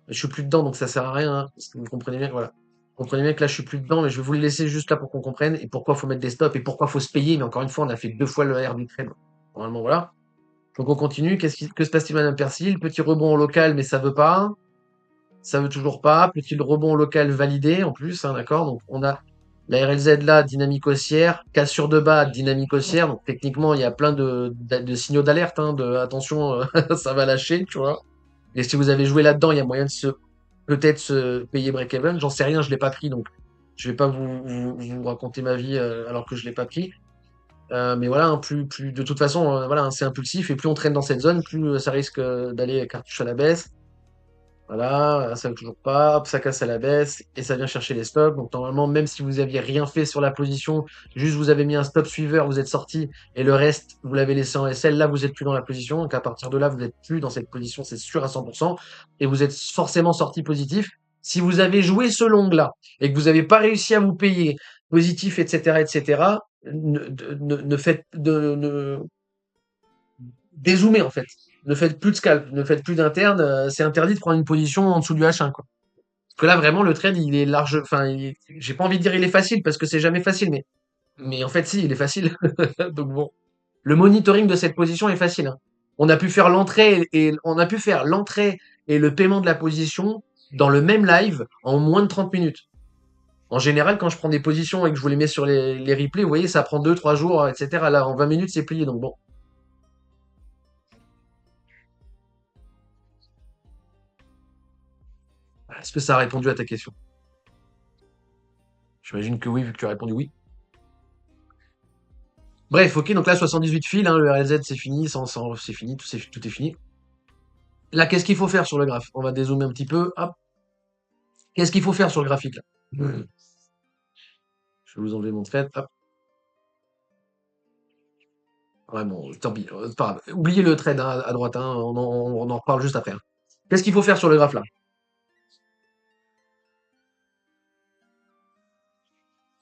Je suis plus dedans, donc ça sert à rien, hein, parce que vous comprenez bien, voilà. Vous comprenez bien que là je suis plus dedans, mais je vais vous le laisser juste là pour qu'on comprenne et pourquoi faut mettre des stops et pourquoi faut se payer. Mais encore une fois, on a fait 2 fois le R du trade. Normalement, voilà. Donc on continue. Que se passe-t-il, Madame Persil? Petit rebond au local, mais ça veut pas. Ça veut toujours pas. Petit rebond au local validé en plus, hein, d'accord? Donc on a la RLZ là, dynamique haussière. Cassure de bas, dynamique haussière. Donc techniquement, il y a plein de signaux d'alerte, hein, de attention, ça va lâcher, tu vois. Et si vous avez joué là-dedans, il y a moyen de peut-être se payer break-even. J'en sais rien, je l'ai pas pris, donc je vais pas vous raconter ma vie alors que je l'ai pas pris. Mais voilà, hein, plus de toute façon, voilà, hein, c'est impulsif et plus on traîne dans cette zone, plus ça risque d'aller cartouche à la baisse. Voilà, ça veut toujours pas, hop, ça casse à la baisse et ça vient chercher les stops. Donc normalement, même si vous aviez rien fait sur la position, juste vous avez mis un stop suiveur, vous êtes sorti et le reste, vous l'avez laissé en SL, là vous êtes plus dans la position. Donc à partir de là, vous n'êtes plus dans cette position, c'est sûr à 100%. Et vous êtes forcément sorti positif. Si vous avez joué ce long-là et que vous n'avez pas réussi à vous payer positif, etc., etc., ne faites dézoomez en fait. Ne faites plus de scalp, ne faites plus d'interne. C'est interdit de prendre une position en dessous du H1, quoi. Parce que là, vraiment, le trade, il est large. Enfin, j'ai pas envie de dire il est facile parce que c'est jamais facile, mais en fait, si, il est facile. Donc bon, le monitoring de cette position est facile, hein. On a pu faire l'entrée et le paiement de la position dans le même live en moins de 30 minutes. En général, quand je prends des positions et que je vous les mets sur les replays, vous voyez, ça prend 2, 3 jours, etc. Là, en 20 minutes, c'est plié. Donc bon, est-ce que ça a répondu à ta question? J'imagine que oui, vu que tu as répondu oui. Bref, ok, donc là, 78 fils, hein, le RLZ, c'est fini, c'est fini, tout est fini. Là, qu'est-ce qu'il faut faire sur le graphe? On va dézoomer un petit peu. Hop. Qu'est-ce qu'il faut faire sur le graphique, là? Je vais vous enlever mon trade. Hop. Ouais, bon, tant pis, pas grave. Oubliez le trade, hein, à droite, hein, on en reparle juste après, hein. Qu'est-ce qu'il faut faire sur le graphe, là?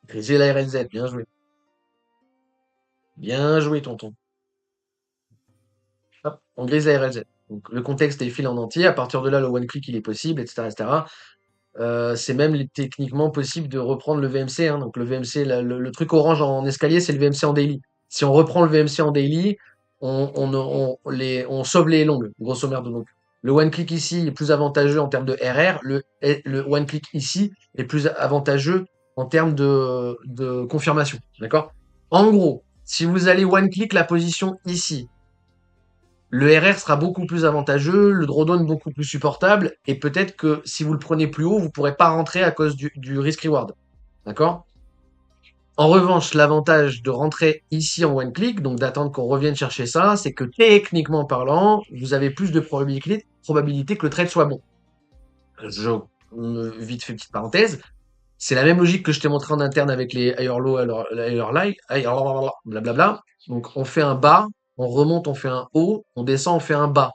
Griser la RLZ, bien joué. Bien joué, tonton. Hop, on grise la RLZ. Donc, le contexte est fil en entier. À partir de là, le one-click, il est possible, etc., etc. C'est même techniquement possible de reprendre le VMC, hein. Donc le VMC, le truc orange en escalier, c'est le VMC en daily. Si on reprend le VMC en daily, on sauve les longues, grosso merdo. Donc le one click ici est plus avantageux en termes de RR, le one click ici est plus avantageux en termes de confirmation. D'accord? En gros, si vous allez one click la position ici, le RR sera beaucoup plus avantageux, le drawdown beaucoup plus supportable, et peut-être que si vous le prenez plus haut, vous pourrez pas rentrer à cause du risk-reward. D'accord? En revanche, l'avantage de rentrer ici en one click, donc d'attendre qu'on revienne chercher ça, c'est que techniquement parlant, vous avez plus de probabilité que le trade soit bon. Je vite fait petite parenthèse. C'est la même logique que je t'ai montré en interne avec les higher low, higher high, blablabla. Donc on fait un bas, on remonte, on fait un haut, on descend, on fait un bas.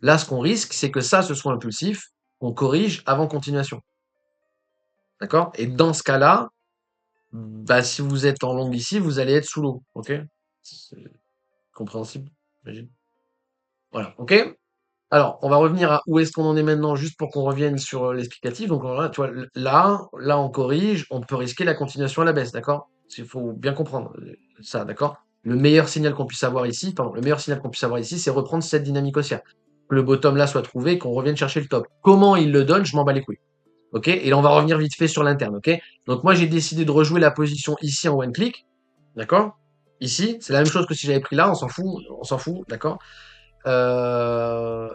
Là, ce qu'on risque, c'est que ça, ce soit impulsif, on corrige avant continuation. D'accord? Et dans ce cas-là, bah, si vous êtes en long ici, vous allez être sous l'eau. Ok? C'est compréhensible, j'imagine. Voilà. Ok? Alors, on va revenir à où est-ce qu'on en est maintenant, juste pour qu'on revienne sur l'explicatif. Donc, voilà, tu vois, là, on corrige, on peut risquer la continuation à la baisse, d'accord? Il faut bien comprendre ça, d'accord? Le meilleur signal qu'on puisse avoir ici, pardon, le meilleur signal qu'on puisse avoir ici, c'est reprendre cette dynamique haussière. Que le bottom là soit trouvé et qu'on revienne chercher le top. Comment il le donne, je m'en bats les couilles. Ok? Et là, on va revenir vite fait sur l'interne, ok? Donc, moi, j'ai décidé de rejouer la position ici en one click, d'accord? Ici, c'est la même chose que si j'avais pris là, on s'en fout, d'accord? Euh,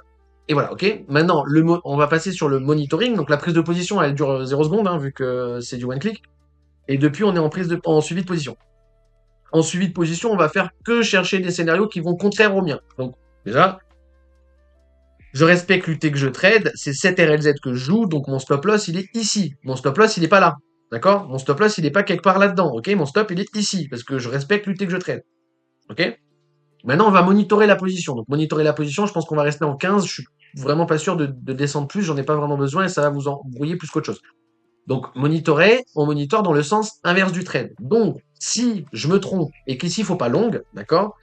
et voilà, ok. Maintenant, on va passer sur le monitoring. Donc la prise de position, elle dure 0 secondes, hein, vu que c'est du one click. Et depuis, on est en suivi de position. En suivi de position, on va faire que chercher des scénarios qui vont contraire aux miens. Donc déjà, je respecte l'UT que je trade, c'est 7 RLZ que je joue, donc mon stop loss, il est ici. Mon stop loss, il est pas là. D'accord? Mon stop loss, il est pas quelque part là-dedans. Ok? Mon stop, il est ici, parce que je respecte l'UT que je trade. Ok? Maintenant, on va monitorer la position. Donc, monitorer la position, je pense qu'on va rester en 15. Je suis vraiment pas sûr de descendre plus. J'en ai pas vraiment besoin et ça va vous embrouiller plus qu'autre chose. Donc, monitorer, on monitore dans le sens inverse du trade. Donc, si je me trompe et qu'ici, il faut pas longue, d'accord?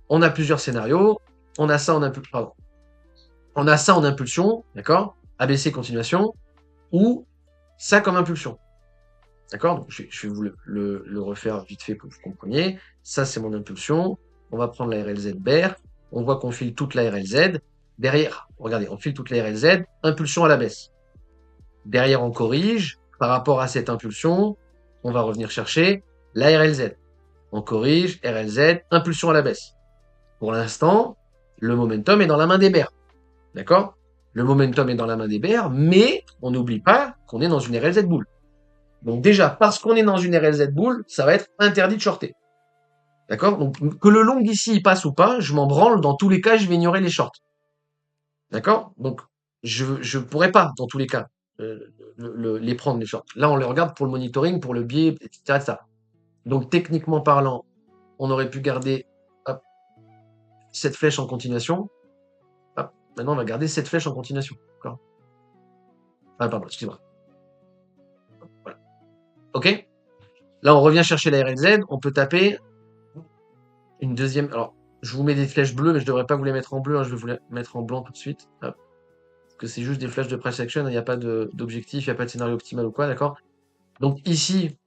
On a plusieurs scénarios. On a ça en impulsion, pardon. On a ça en impulsion, d'accord? ABC continuation ou ça comme impulsion. D'accord? Donc, je vais vous le refaire vite fait pour que vous compreniez. Ça, c'est mon impulsion. On va prendre la RLZ bear. On voit qu'on file toute la RLZ. Derrière, regardez, on file toute la RLZ. Impulsion à la baisse. Derrière, on corrige. Par rapport à cette impulsion, on va revenir chercher la RLZ. On corrige, RLZ, impulsion à la baisse. Pour l'instant, le momentum est dans la main des bears. D'accord? Le momentum est dans la main des bears, mais on n'oublie pas qu'on est dans une RLZ boule. Donc déjà, parce qu'on est dans une RLZ boule, ça va être interdit de shorter. D'accord? Donc que le long ici il passe ou pas, je m'en branle. Dans tous les cas, je vais ignorer les shorts. D'accord? Donc je pourrais pas, dans tous les cas, les prendre les shorts. Là, on les regarde pour le monitoring, pour le biais, etc., etc. Donc techniquement parlant, on aurait pu garder hop, cette flèche en continuation. Hop, maintenant, on va garder cette flèche en continuation. D'accord? Ah, pardon, excuse-moi. Voilà. OK? Là, on revient chercher la RLZ. On peut taper une deuxième. Alors, je vous mets des flèches bleues, mais je devrais pas vous les mettre en bleu. Hein, je vais vous les mettre en blanc tout de suite. Hop. Parce que c'est juste des flèches de price action. Il n'y a pas d'objectif, il n'y a pas de scénario optimal ou quoi, d'accord? Donc ici,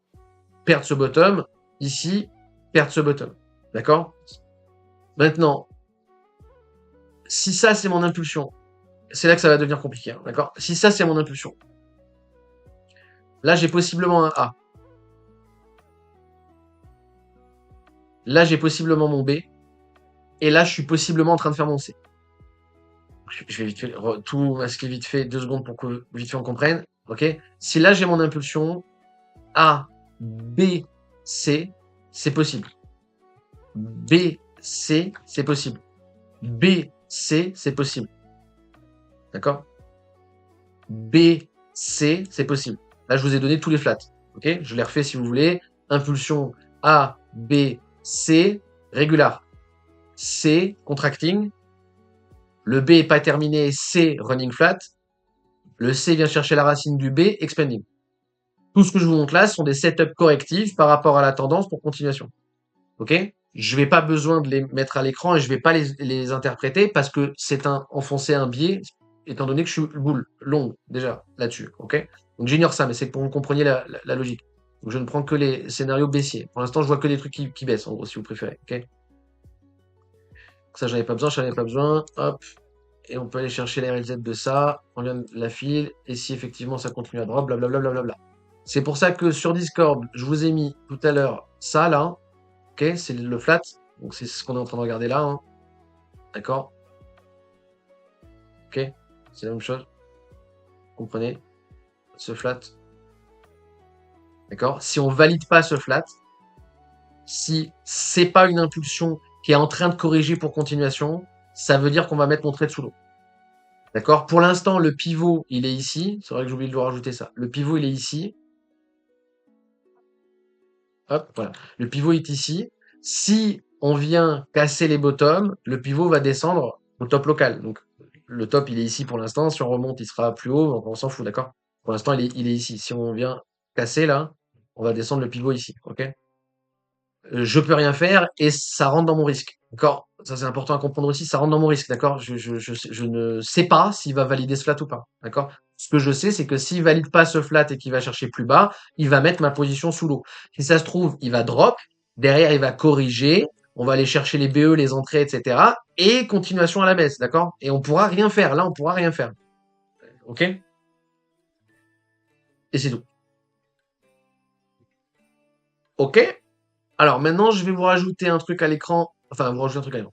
perdre ce bottom. Ici, perdre ce bottom. D'accord? Maintenant, si ça c'est mon impulsion, c'est là que ça va devenir compliqué. Hein, d'accord? Si ça c'est mon impulsion, là j'ai possiblement un A. Là j'ai possiblement mon B. Et là je suis possiblement en train de faire mon C. Je vais vite fait tout masquer vite fait 2 secondes pour que vite fait on comprenne. Ok? Si là j'ai mon impulsion A, B, C, c'est possible. B, C, c'est possible. B, C, c'est possible. D'accord? B, C, c'est possible. Là, je vous ai donné tous les flats. Ok? Je les refais si vous voulez. Impulsion A, B, C, régular. C, contracting. Le B est pas terminé, C, running flat. Le C vient chercher la racine du B, expanding. Tout ce que je vous montre là sont des setups correctifs par rapport à la tendance pour continuation. Ok? Je vais pas besoin de les mettre à l'écran et je vais pas les interpréter parce que c'est enfoncer un biais, étant donné que je suis boule longue déjà là-dessus. Ok? Donc j'ignore ça, mais c'est pour que vous compreniez la logique. Donc je ne prends que les scénarios baissiers. Pour l'instant, je vois que des trucs qui baissent, en gros, si vous préférez. Ok? Ça, j'en ai pas besoin, j'en ai pas besoin. Hop. Et on peut aller chercher la RLZ de ça. On vient de la file. Et si effectivement ça continue à drop, blablabla. Bla. C'est pour ça que sur Discord, je vous ai mis tout à l'heure ça là. Ok, c'est le flat. Donc c'est ce qu'on est en train de regarder là. Hein. D'accord? Ok? C'est la même chose. Vous comprenez? Ce flat. D'accord? Si on valide pas ce flat, si c'est pas une impulsion qui est en train de corriger pour continuation, ça veut dire qu'on va mettre mon trade sous l'eau. D'accord? Pour l'instant, le pivot, il est ici. C'est vrai que j'ai oublié de vous rajouter ça. Le pivot, il est ici. Hop, voilà. Le pivot est ici. Si on vient casser les bottoms, le pivot va descendre au top local. Donc, le top, il est ici pour l'instant. Si on remonte, il sera plus haut. On s'en fout, d'accord? Pour l'instant, il est ici. Si on vient casser là, on va descendre le pivot ici, ok? Je peux rien faire et ça rentre dans mon risque. D'accord? Ça, c'est important à comprendre aussi. Ça rentre dans mon risque, d'accord? Je ne sais pas s'il va valider ce flat ou pas, d'accord? Ce que je sais, c'est que s'il valide pas ce flat et qu'il va chercher plus bas, il va mettre ma position sous l'eau. Si ça se trouve, il va drop. Derrière, il va corriger. On va aller chercher les BE, les entrées, etc. Et continuation à la baisse, d'accord? Et on pourra rien faire. Là, on pourra rien faire. Ok? Et c'est tout. Ok? Alors maintenant, je vais vous rajouter un truc à l'écran. Enfin, vous rajouter un truc à l'écran.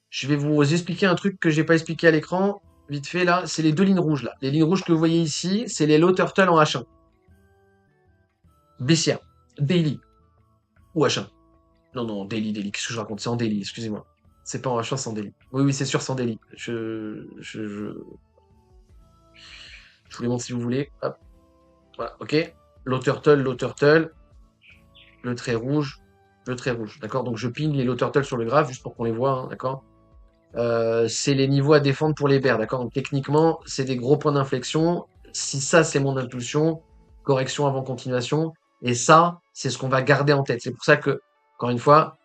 Je vais vous expliquer un truc que j'ai pas expliqué à l'écran, vite fait là, c'est les deux lignes rouges là. Les lignes rouges que vous voyez ici, c'est les low turtle en H1. Baissière, daily ou H1. Non, non, daily, qu'est-ce que je raconte? C'est en daily, excusez-moi. C'est pas en H1, c'est en daily. Oui, oui, c'est sûr, c'est en daily. Je vous les montre si vous voulez. Hop, voilà, ok. Low turtle, le trait rouge, le trait rouge. D'accord? Donc je ping les low turtle sur le graphe juste pour qu'on les voit, hein, d'accord? C'est les niveaux à défendre pour les bears, d'accord? Donc techniquement, c'est des gros points d'inflexion. Si ça, c'est mon impulsion, correction avant continuation. Et ça, c'est ce qu'on va garder en tête. C'est pour ça que, encore une fois,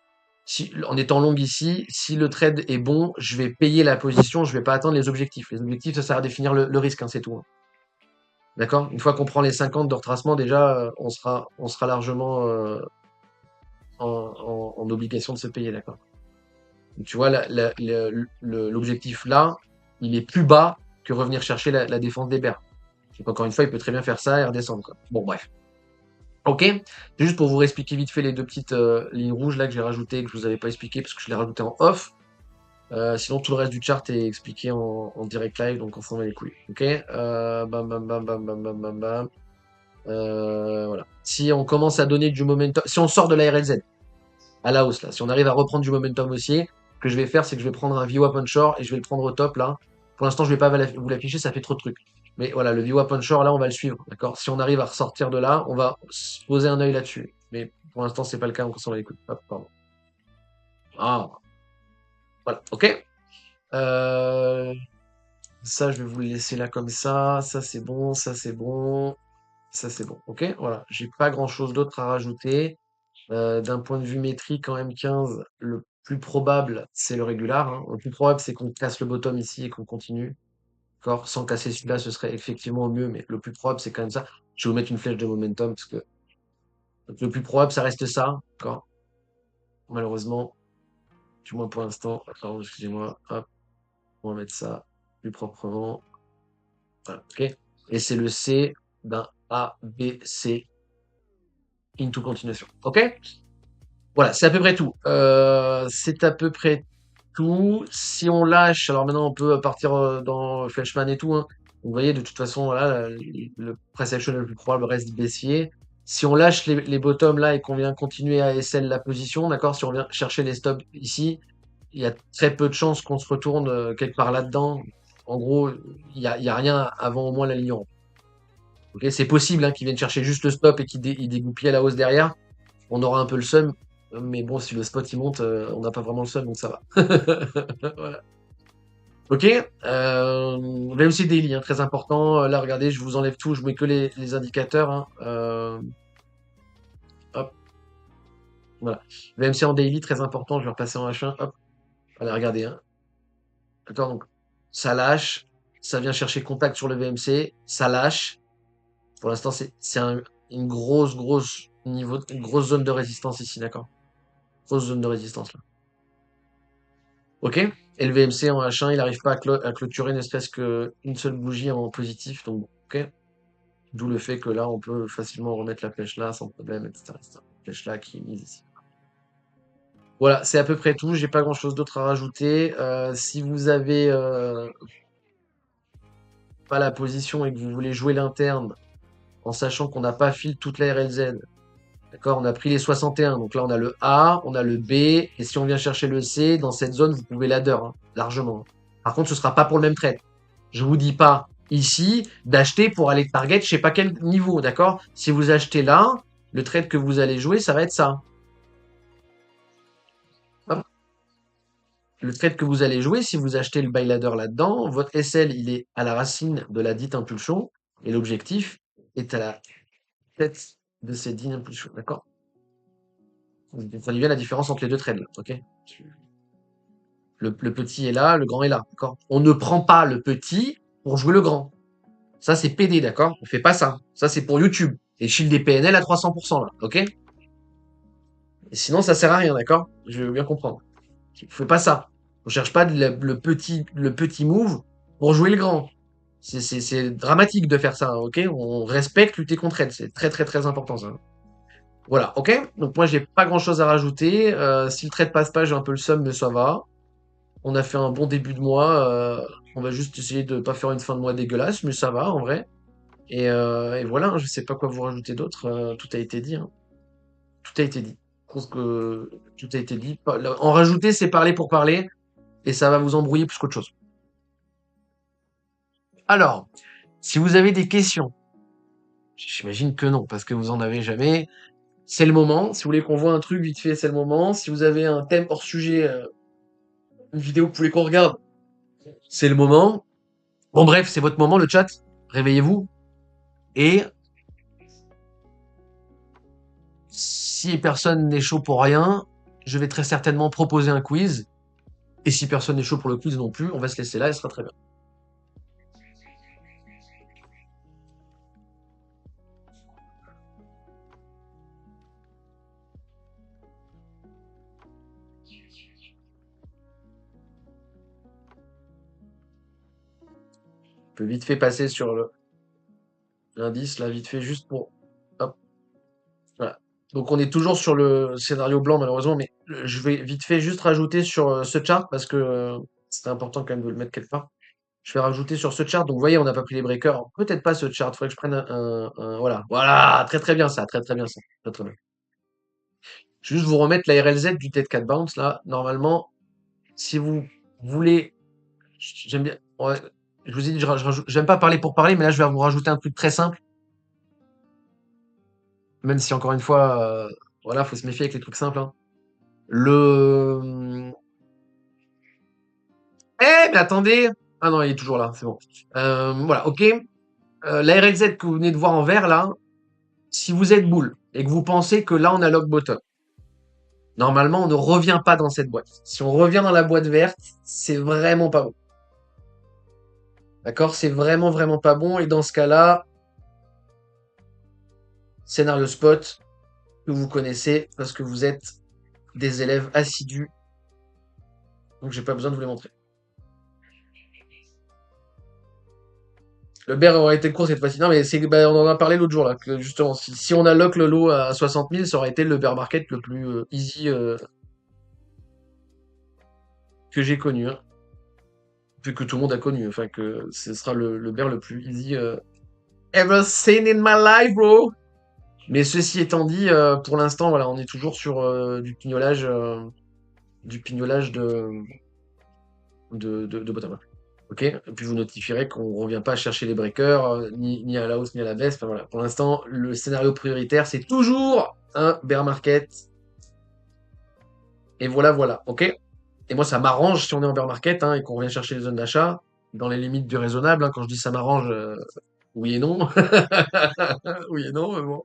si, en étant long ici, si le trade est bon, je vais payer la position, je vais pas atteindre les objectifs. Les objectifs, ça sert à définir le risque, hein, c'est tout, hein. D'accord? Une fois qu'on prend les 50 de retracement, déjà, on sera largement en obligation de se payer, d'accord? Tu vois, l'objectif là, il est plus bas que revenir chercher la défense des Bears. Donc, encore une fois, il peut très bien faire ça et redescendre, quoi. Bon, bref. Ok. Juste pour vous réexpliquer vite fait les deux petites lignes rouges là que j'ai rajoutées, que je vous avais pas expliqué parce que je l'ai rajouté en off. Sinon, tout le reste du chart est expliqué en direct live, donc on s'en met les couilles. Ok. Bam, bam, bam, bam, bam, bam, bam, bam. Voilà. Si on commence à donner du momentum, si on sort de la RLZ, à la hausse là. Si on arrive à reprendre du momentum haussier, ce que je vais faire, c'est que je vais prendre un VWAP onshore et je vais le prendre au top là. Pour l'instant, je vais pas vous l'afficher, ça fait trop de trucs. Mais voilà, le VWAP onshore là, on va le suivre, d'accord? Si on arrive à ressortir de là, on va se poser un œil là-dessus. Mais pour l'instant, c'est pas le cas, on s'en va écouter. Hop, pardon. Ah, voilà, ok. Euh, Ça, je vais vous le laisser là comme ça. Ça, c'est bon, ça, c'est bon. Ça, c'est bon, ok? Voilà, j'ai pas grand-chose d'autre à rajouter. D'un point de vue métrique en M15, le plus probable, c'est le régular, hein. Le plus probable, c'est qu'on casse le bottom ici et qu'on continue. D'accord? Sans casser celui-là, ce serait effectivement mieux, mais le plus probable, c'est quand même ça. Je vais vous mettre une flèche de momentum parce que le plus probable, ça reste ça. D'accord? Malheureusement, du moins pour l'instant. Attends, excusez-moi. Hop, on va mettre ça plus proprement. Voilà, ok? Et c'est le C d'un A, B, C into continuation. Ok? Voilà, c'est à peu près tout. C'est à peu près tout. Si on lâche, alors maintenant on peut partir dans Flashman et tout, hein. Vous voyez, de toute façon, voilà, le price action le plus probable reste baissier. Si on lâche les bottoms là et qu'on vient continuer à SL la position, d'accord, si on vient chercher les stops ici, il y a très peu de chances qu'on se retourne quelque part là-dedans. En gros, il y a rien avant au moins la ligne orange. Ok, c'est possible hein, qu'ils viennent chercher juste le stop et qu'ils dégoupillent à la hausse derrière. On aura un peu le seum, mais bon, si le spot il monte, on n'a pas vraiment le seum, donc ça va. Voilà. Ok, VMC Daily, hein, très important. Là, regardez, je vous enlève tout, je mets que les indicateurs, hein. Hop, voilà. VMC en daily, très important, je vais repasser en H1. Hop, allez, regardez, hein. D'accord, donc ça lâche, ça vient chercher contact sur le VMC, ça lâche. Pour l'instant, c'est une une grosse zone de résistance ici, d'accord? Grosse zone de résistance là. Ok? Et le VMC en H1, il n'arrive pas à clôturer ne serait-ce qu'une seule bougie en positif, donc ok? D'où le fait que là, on peut facilement remettre la flèche là sans problème, etc. Flèche là qui est mise ici. Voilà, c'est à peu près tout. J'ai pas grand-chose d'autre à rajouter. Si vous avez pas la position et que vous voulez jouer l'interne en sachant qu'on n'a pas fil toute la RLZ, d'accord, on a pris les 61. Donc là, on a le A, on a le B. Et si on vient chercher le C, dans cette zone, vous pouvez ladder, hein, largement. Par contre, ce sera pas pour le même trade. Je vous dis pas ici d'acheter pour aller target je sais pas quel niveau, d'accord? Si vous achetez là, le trade que vous allez jouer, ça va être ça. Hop. le trade que vous allez jouer, si vous achetez le buy ladder là-dedans, votre SL, il est à la racine de la dite impulsion, et l'objectif est à la tête de cette dite impulsion, d'accord? Vous comprenez bien la différence entre les deux trades, là, ok? Le petit est là, le grand est là, d'accord? On ne prend pas le petit pour jouer le grand. Ça, c'est PD, d'accord? On fait pas ça. Ça, c'est pour YouTube. Et shield des PNL à 300%, là, ok? Et sinon, ça sert à rien, d'accord? Je veux bien comprendre. On fait pas ça. On cherche pas le petit move pour jouer le grand. C'est dramatique de faire ça, hein, ok? On respecte lutter contre elle. C'est très, très, très important, ça. Voilà, ok? Donc, moi, j'ai pas grand chose à rajouter. Si le trade passe pas, j'ai un peu le seum, mais ça va. On a fait un bon début de mois. On va juste essayer de pas faire une fin de mois dégueulasse, mais ça va, en vrai. Et voilà, hein, je sais pas quoi vous rajouter d'autre. Tout a été dit, hein. Tout a été dit. Je trouve que tout a été dit. En rajouter, c'est parler pour parler, et ça va vous embrouiller plus qu'autre chose. Alors, si vous avez des questions, j'imagine que non, parce que vous en avez jamais, c'est le moment. Si vous voulez qu'on voit un truc vite fait, c'est le moment. Si vous avez un thème hors sujet, une vidéo que vous voulez qu'on regarde, c'est le moment. Bon, bref, c'est votre moment, le chat. Réveillez-vous. Et si personne n'est chaud pour rien, je vais très certainement proposer un quiz. Et si personne n'est chaud pour le quiz non plus, on va se laisser là et ce sera très bien. On peut vite fait passer sur l'indice, là, vite fait, juste pour... Hop, voilà. Donc on est toujours sur le scénario blanc, malheureusement, mais je vais vite fait juste rajouter sur ce chart, parce que c'était important quand même de le mettre quelque part. Je vais rajouter sur ce chart. Donc vous voyez, on n'a pas pris les breakers. Alors, peut-être pas ce chart, il faudrait que je prenne voilà. Voilà, très très bien ça, très très bien ça. Très très bien. Je vais juste vous remettre la RLZ du Dead Cat Bounce, là. Normalement, si vous voulez... J'aime bien... Ouais, je vous ai dit, j'aime pas parler pour parler, mais là, je vais vous rajouter un truc très simple. Même si, encore une fois, voilà, faut se méfier avec les trucs simples, hein. Le... Eh, mais attendez! Ah non, il est toujours là, c'est bon. Voilà, ok. La RLZ que vous venez de voir en vert, là, si vous êtes boule et que vous pensez que là, on a lock bottom, normalement, on ne revient pas dans cette boîte. Si on revient dans la boîte verte, c'est vraiment pas bon. D'accord? C'est vraiment, vraiment pas bon. Et dans ce cas-là, scénario spot que vous connaissez parce que vous êtes des élèves assidus. Donc, j'ai pas besoin de vous les montrer. Le bear aurait été court cette fois-ci. Non, mais bah, on en a parlé l'autre jour, là. Que justement, si on a lock le lot à 60 000, ça aurait été le bear market le plus easy que j'ai connu, hein. Puis que tout le monde a connu. Enfin, que ce sera le bear le plus easy ever seen in my life, bro. Mais ceci étant dit, pour l'instant, voilà, on est toujours sur du pignolage de bottom. Ok? Et puis vous notifierez qu'on ne revient pas chercher les breakers, ni à la hausse ni à la baisse. Enfin, voilà. Pour l'instant, le scénario prioritaire, c'est toujours un bear market. Et voilà, voilà. Ok? Et moi, ça m'arrange si on est en bear market, hein, et qu'on revient chercher les zones d'achat dans les limites du raisonnable, hein. Quand je dis ça m'arrange, oui et non. Oui et non, mais bon.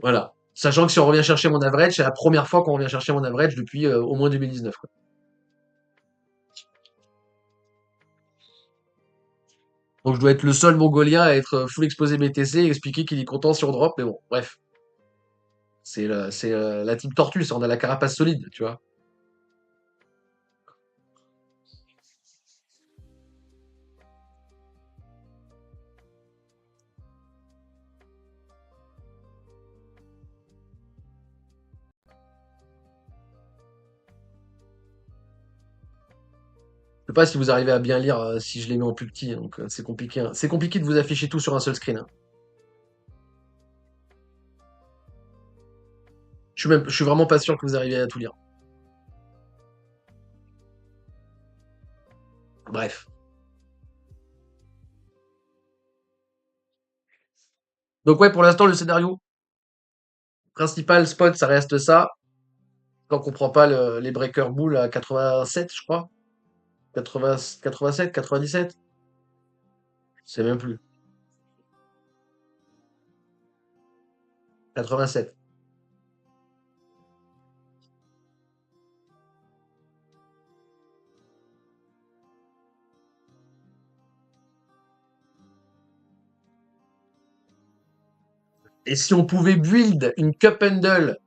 Voilà. Sachant que si on revient chercher mon average, c'est la première fois qu'on revient chercher mon average depuis au moins 2019, quoi. Donc je dois être le seul mongolien à être full exposé BTC et expliquer qu'il est content sur drop, mais bon, bref. C'est la team tortue, ça, on a la carapace solide, tu vois. Je sais pas si vous arrivez à bien lire si je les mets en plus petit, donc c'est compliqué, hein. C'est compliqué de vous afficher tout sur un seul screen, hein. Je suis vraiment pas sûr que vous arrivez à tout lire. Bref. Donc ouais, pour l'instant, le scénario principal spot, ça reste ça. Tant qu'on prend pas les breaker bulls à 87, je crois. 80, 87, 97. C'est même plus. 87. Et si on pouvait build une cup handle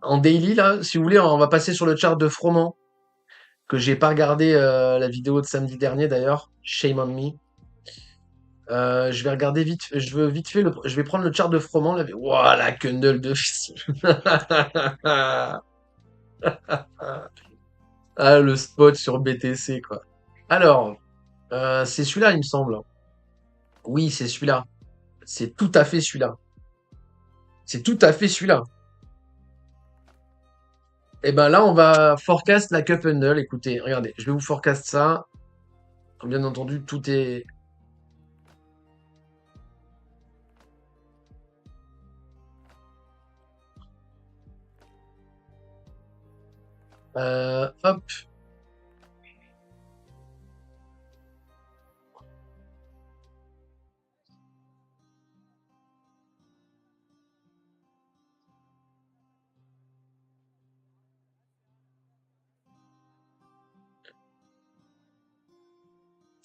en daily, là, si vous voulez, on va passer sur le chart de Froment, que j'ai pas regardé la vidéo de samedi dernier d'ailleurs. Shame on me. Je vais regarder vite, je veux vite fait, je vais prendre le chart de Froment. Là. Ouah, la Kundle de fils. Ah, le spot sur BTC, quoi. Alors, c'est celui-là, il me semble. Oui, c'est celui-là. C'est tout à fait celui-là. C'est tout à fait celui-là. Et ben là, on va forecast la Cup Handle. Écoutez, regardez, je vais vous forecast ça. Bien entendu, tout est. Hop.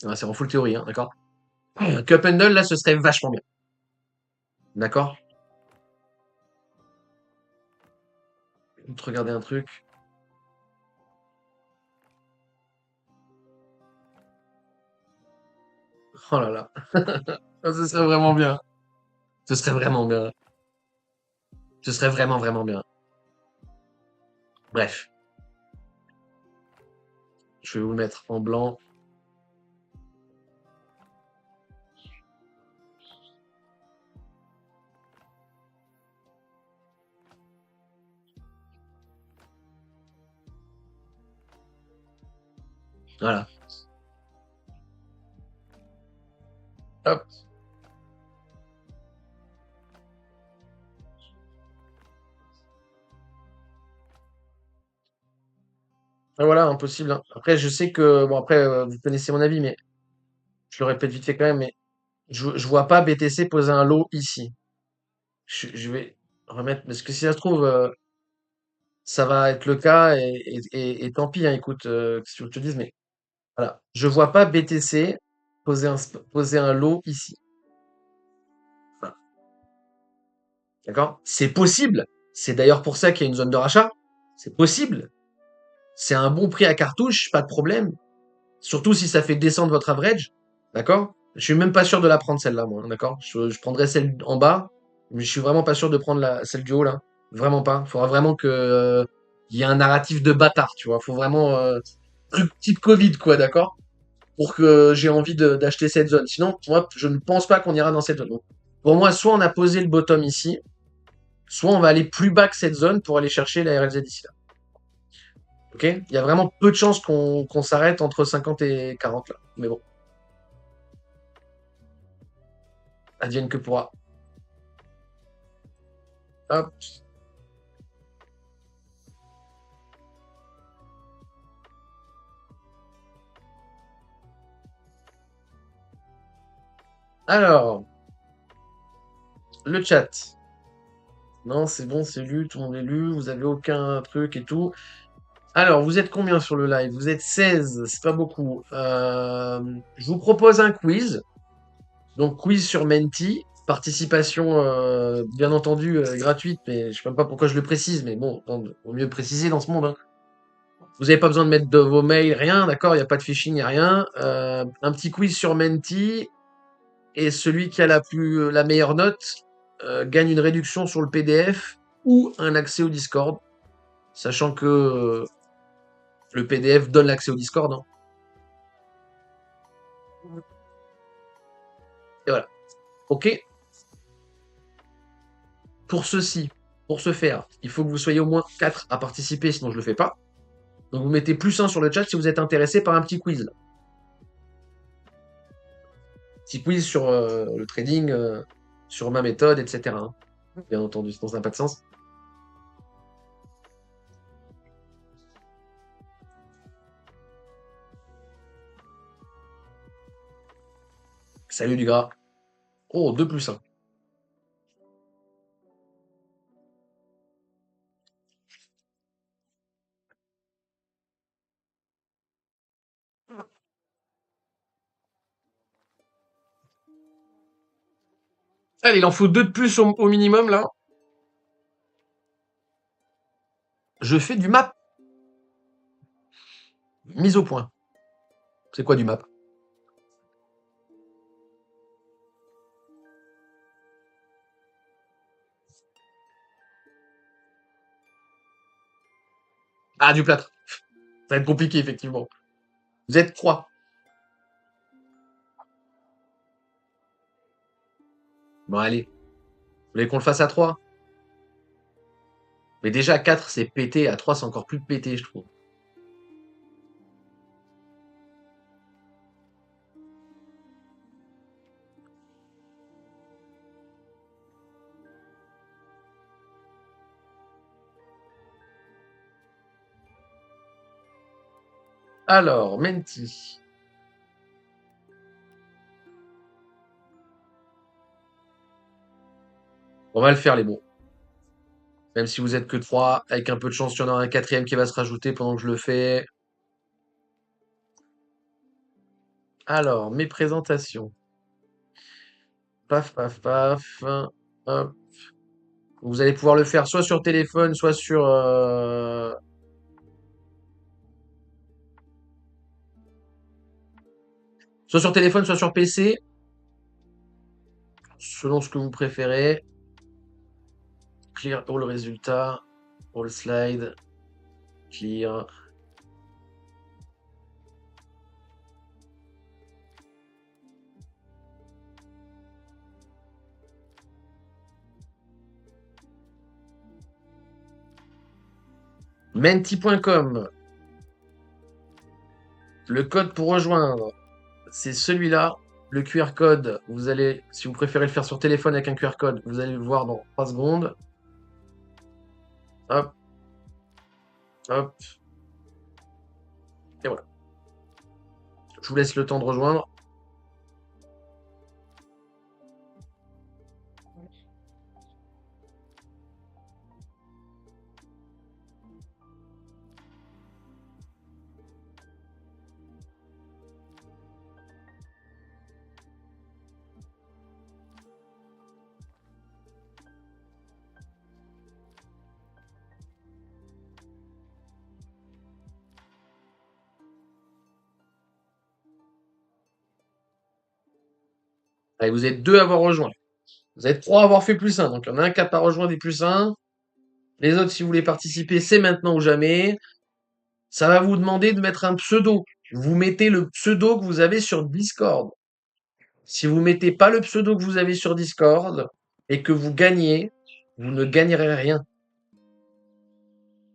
Ah, c'est en full théorie, hein, d'accord? Cup Handle, là, ce serait vachement bien. D'accord? Je vais te regarder un truc. Oh là là. Ah, ce serait vraiment bien. Ce serait vraiment bien. Ce serait vraiment, vraiment bien. Bref, je vais vous le mettre en blanc. Voilà. Hop. Ah, voilà, impossible, hein. Après, je sais que, bon, après, vous connaissez mon avis, mais je le répète vite fait quand même, mais je vois pas BTC poser un lot ici. Je vais remettre, parce que si ça se trouve, ça va être le cas et tant pis, hein, écoute, qu'est-ce que tu veux que je te dise, mais voilà. Je vois pas BTC poser un lot ici. Voilà. D'accord? C'est possible. C'est d'ailleurs pour ça qu'il y a une zone de rachat. C'est possible. C'est un bon prix à cartouche, pas de problème. Surtout si ça fait descendre votre average. D'accord? Je suis même pas sûr de la prendre celle-là, moi. D'accord? Je prendrais celle en bas, mais je suis vraiment pas sûr de prendre celle du haut là. Vraiment pas. Faudra vraiment que il y ait un narratif de bâtard, tu vois. Faut vraiment truc type Covid, quoi, d'accord? Pour que j'ai envie d'acheter cette zone. Sinon, moi, je ne pense pas qu'on ira dans cette zone. Donc, pour moi, soit on a posé le bottom ici, soit on va aller plus bas que cette zone pour aller chercher la RLZ ici là. Ok? Il y a vraiment peu de chances qu'on s'arrête entre 50 et 40 là. Mais bon, advienne que pourra. Hop. Alors, le chat. Non, c'est bon, c'est lu, tout le monde est lu, vous avez aucun truc et tout. Alors, vous êtes combien sur le live? Vous êtes 16, c'est pas beaucoup. Je vous propose un quiz. Donc, quiz sur Menti. Participation, bien entendu, gratuite, mais je sais même pas pourquoi je le précise, mais bon, vaut mieux préciser dans ce monde, hein. Vous n'avez pas besoin de mettre de vos mails, rien, d'accord? Il n'y a pas de phishing, il n'y a rien. Un petit quiz sur Menti. Et celui qui a la meilleure note gagne une réduction sur le PDF ou un accès au Discord, sachant que le PDF donne l'accès au Discord, hein. Et voilà. Ok. Pour ceci, pour ce faire, il faut que vous soyez au moins 4 à participer, sinon je le fais pas. Donc vous mettez +1 sur le chat si vous êtes intéressé par un petit quiz. Là. Petit quiz sur le trading, sur ma méthode, etc. hein. Bien entendu, sinon ça n'a pas de sens. Salut du gras. Oh, 2+1. Allez, il en faut 2 de plus au minimum, là. Je fais du map. Mise au point. C'est quoi du map? Ah, du plâtre. Ça va être compliqué, effectivement. Vous êtes 3. Bon, allez. Vous voulez qu'on le fasse à 3? Mais déjà, à 4, c'est pété. À 3, c'est encore plus pété, je trouve. Alors, Menti. On va le faire, les bons. Même si vous êtes que 3, avec un peu de chance, il y en aura un quatrième qui va se rajouter pendant que je le fais. Alors, mes présentations. Paf, paf, paf. Hop. Vous allez pouvoir le faire soit sur téléphone, soit soit sur téléphone, soit sur PC, selon ce que vous préférez. Clear all résultat, all slide, clear. Menti.com. Le code pour rejoindre, c'est celui-là. Le QR code, vous allez, si vous préférez le faire sur téléphone avec un QR code, vous allez le voir dans 3 secondes. Hop, hop, et voilà. Je vous laisse le temps de rejoindre. Allez, vous êtes 2 à avoir rejoint. Vous êtes 3 à avoir fait +1. Donc, il y en a un qui n'a pas rejoint des +1. Les autres, si vous voulez participer, c'est maintenant ou jamais. Ça va vous demander de mettre un pseudo. Vous mettez le pseudo que vous avez sur Discord. Si vous mettez pas le pseudo que vous avez sur Discord et que vous gagnez, vous ne gagnerez rien.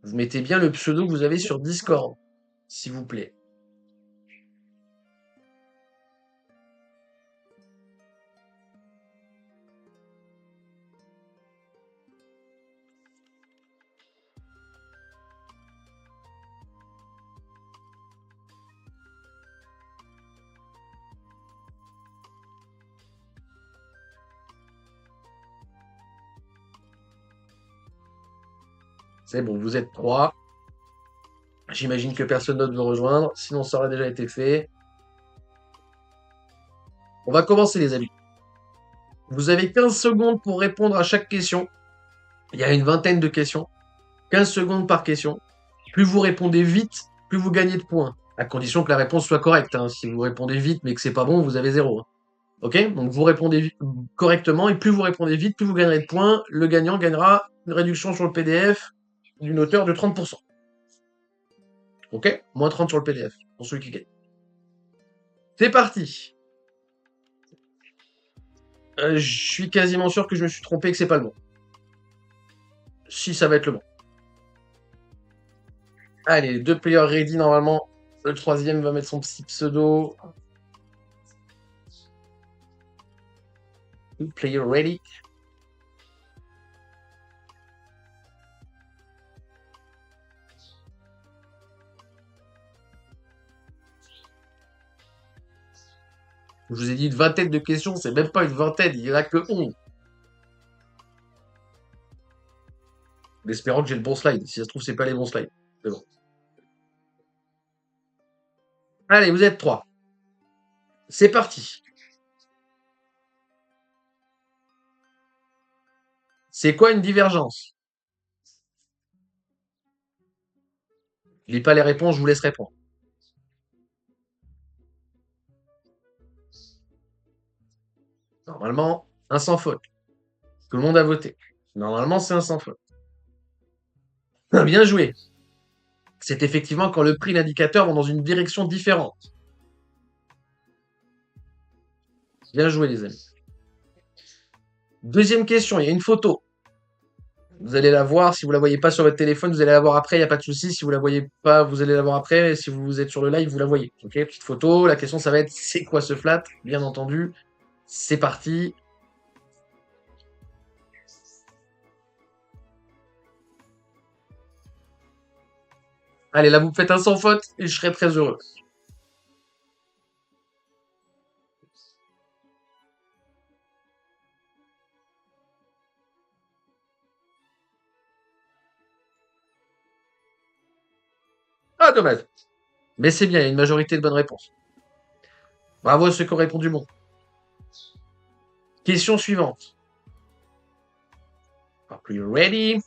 Vous mettez bien le pseudo que vous avez sur Discord, s'il vous plaît. C'est bon, vous êtes 3. J'imagine que personne d'autre veut rejoindre, sinon ça aurait déjà été fait. On va commencer les amis. Vous avez 15 secondes pour répondre à chaque question. Il y a une vingtaine de questions. 15 secondes par question. Plus vous répondez vite, plus vous gagnez de points. À condition que la réponse soit correcte, hein. Si vous répondez vite mais que c'est pas bon, vous avez 0, hein. Ok? Donc vous répondez correctement et plus vous répondez vite, plus vous gagnerez de points. Le gagnant gagnera une réduction sur le PDF d'une hauteur de 30%. Ok? Moins 30 sur le PDF pour celui qui gagne. C'est parti. Je suis quasiment sûr que je me suis trompé, que c'est pas le bon. Si, ça va être le bon. Allez, les 2 players ready normalement. Le troisième va mettre son petit pseudo. 2 players ready. Je vous ai dit une vingtaine de questions, c'est même pas une vingtaine, il y en a que 11. En espérant que j'ai le bon slide. Si ça se trouve, c'est pas les bons slides. C'est bon. Allez, vous êtes 3. C'est parti. C'est quoi une divergence? Je lis pas les réponses, je vous laisse répondre. Normalement, un sans faute. Tout le monde a voté. Normalement, c'est un sans faute. Bien joué. C'est effectivement quand le prix et l'indicateur vont dans une direction différente. Bien joué, les amis. Deuxième question, il y a une photo. Vous allez la voir. Si vous la voyez pas sur votre téléphone, vous allez la voir après. Il n'y a pas de souci. Si vous la voyez pas, vous allez la voir après. Si vous êtes sur le live, vous la voyez. Ok, petite photo. La question, ça va être c'est quoi ce flat? Bien entendu. C'est parti. Allez, là, vous me faites un sans faute et je serai très heureux. Ah, dommage. Mais c'est bien, il y a une majorité de bonnes réponses. Bravo à ceux qui ont répondu bon. Question suivante. Are you ready?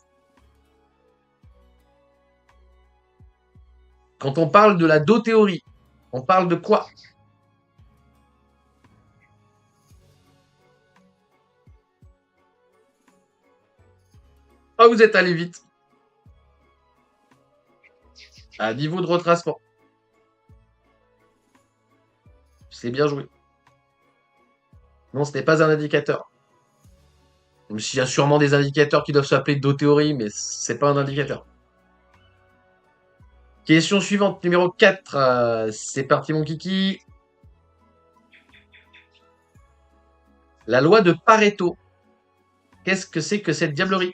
Quand on parle de la do-théorie, on parle de quoi? Ah, vous êtes allé vite. À niveau de retracement. C'est bien joué. Non, ce n'est pas un indicateur. Même s'il y a sûrement des indicateurs qui doivent s'appeler do-théorie, mais c'est pas un indicateur. Question suivante, numéro 4. C'est parti, mon kiki. La loi de Pareto. Qu'est-ce que c'est que cette diablerie?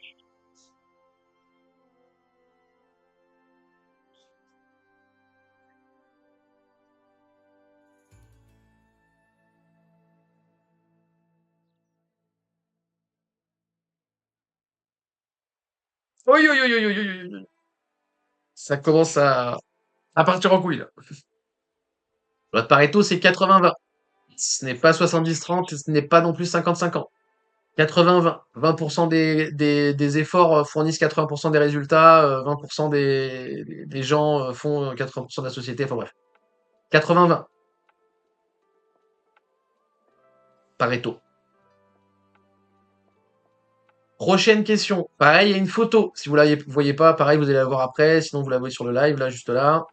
Oui, oui, oui, oui, oui, oui, oui. Ça commence à partir en couille, là. La loi de Pareto, c'est 80-20. Ce n'est pas 70-30, ce n'est pas non plus 50-50. 80-20. 20% des efforts fournissent 80% des résultats, 20% des gens font 80% de la société, enfin bref. 80-20. Pareto. Prochaine question. Pareil, il y a une photo. Si vous la voyez pas, pareil, vous allez la voir après. Sinon, vous la voyez sur le live, là, juste là.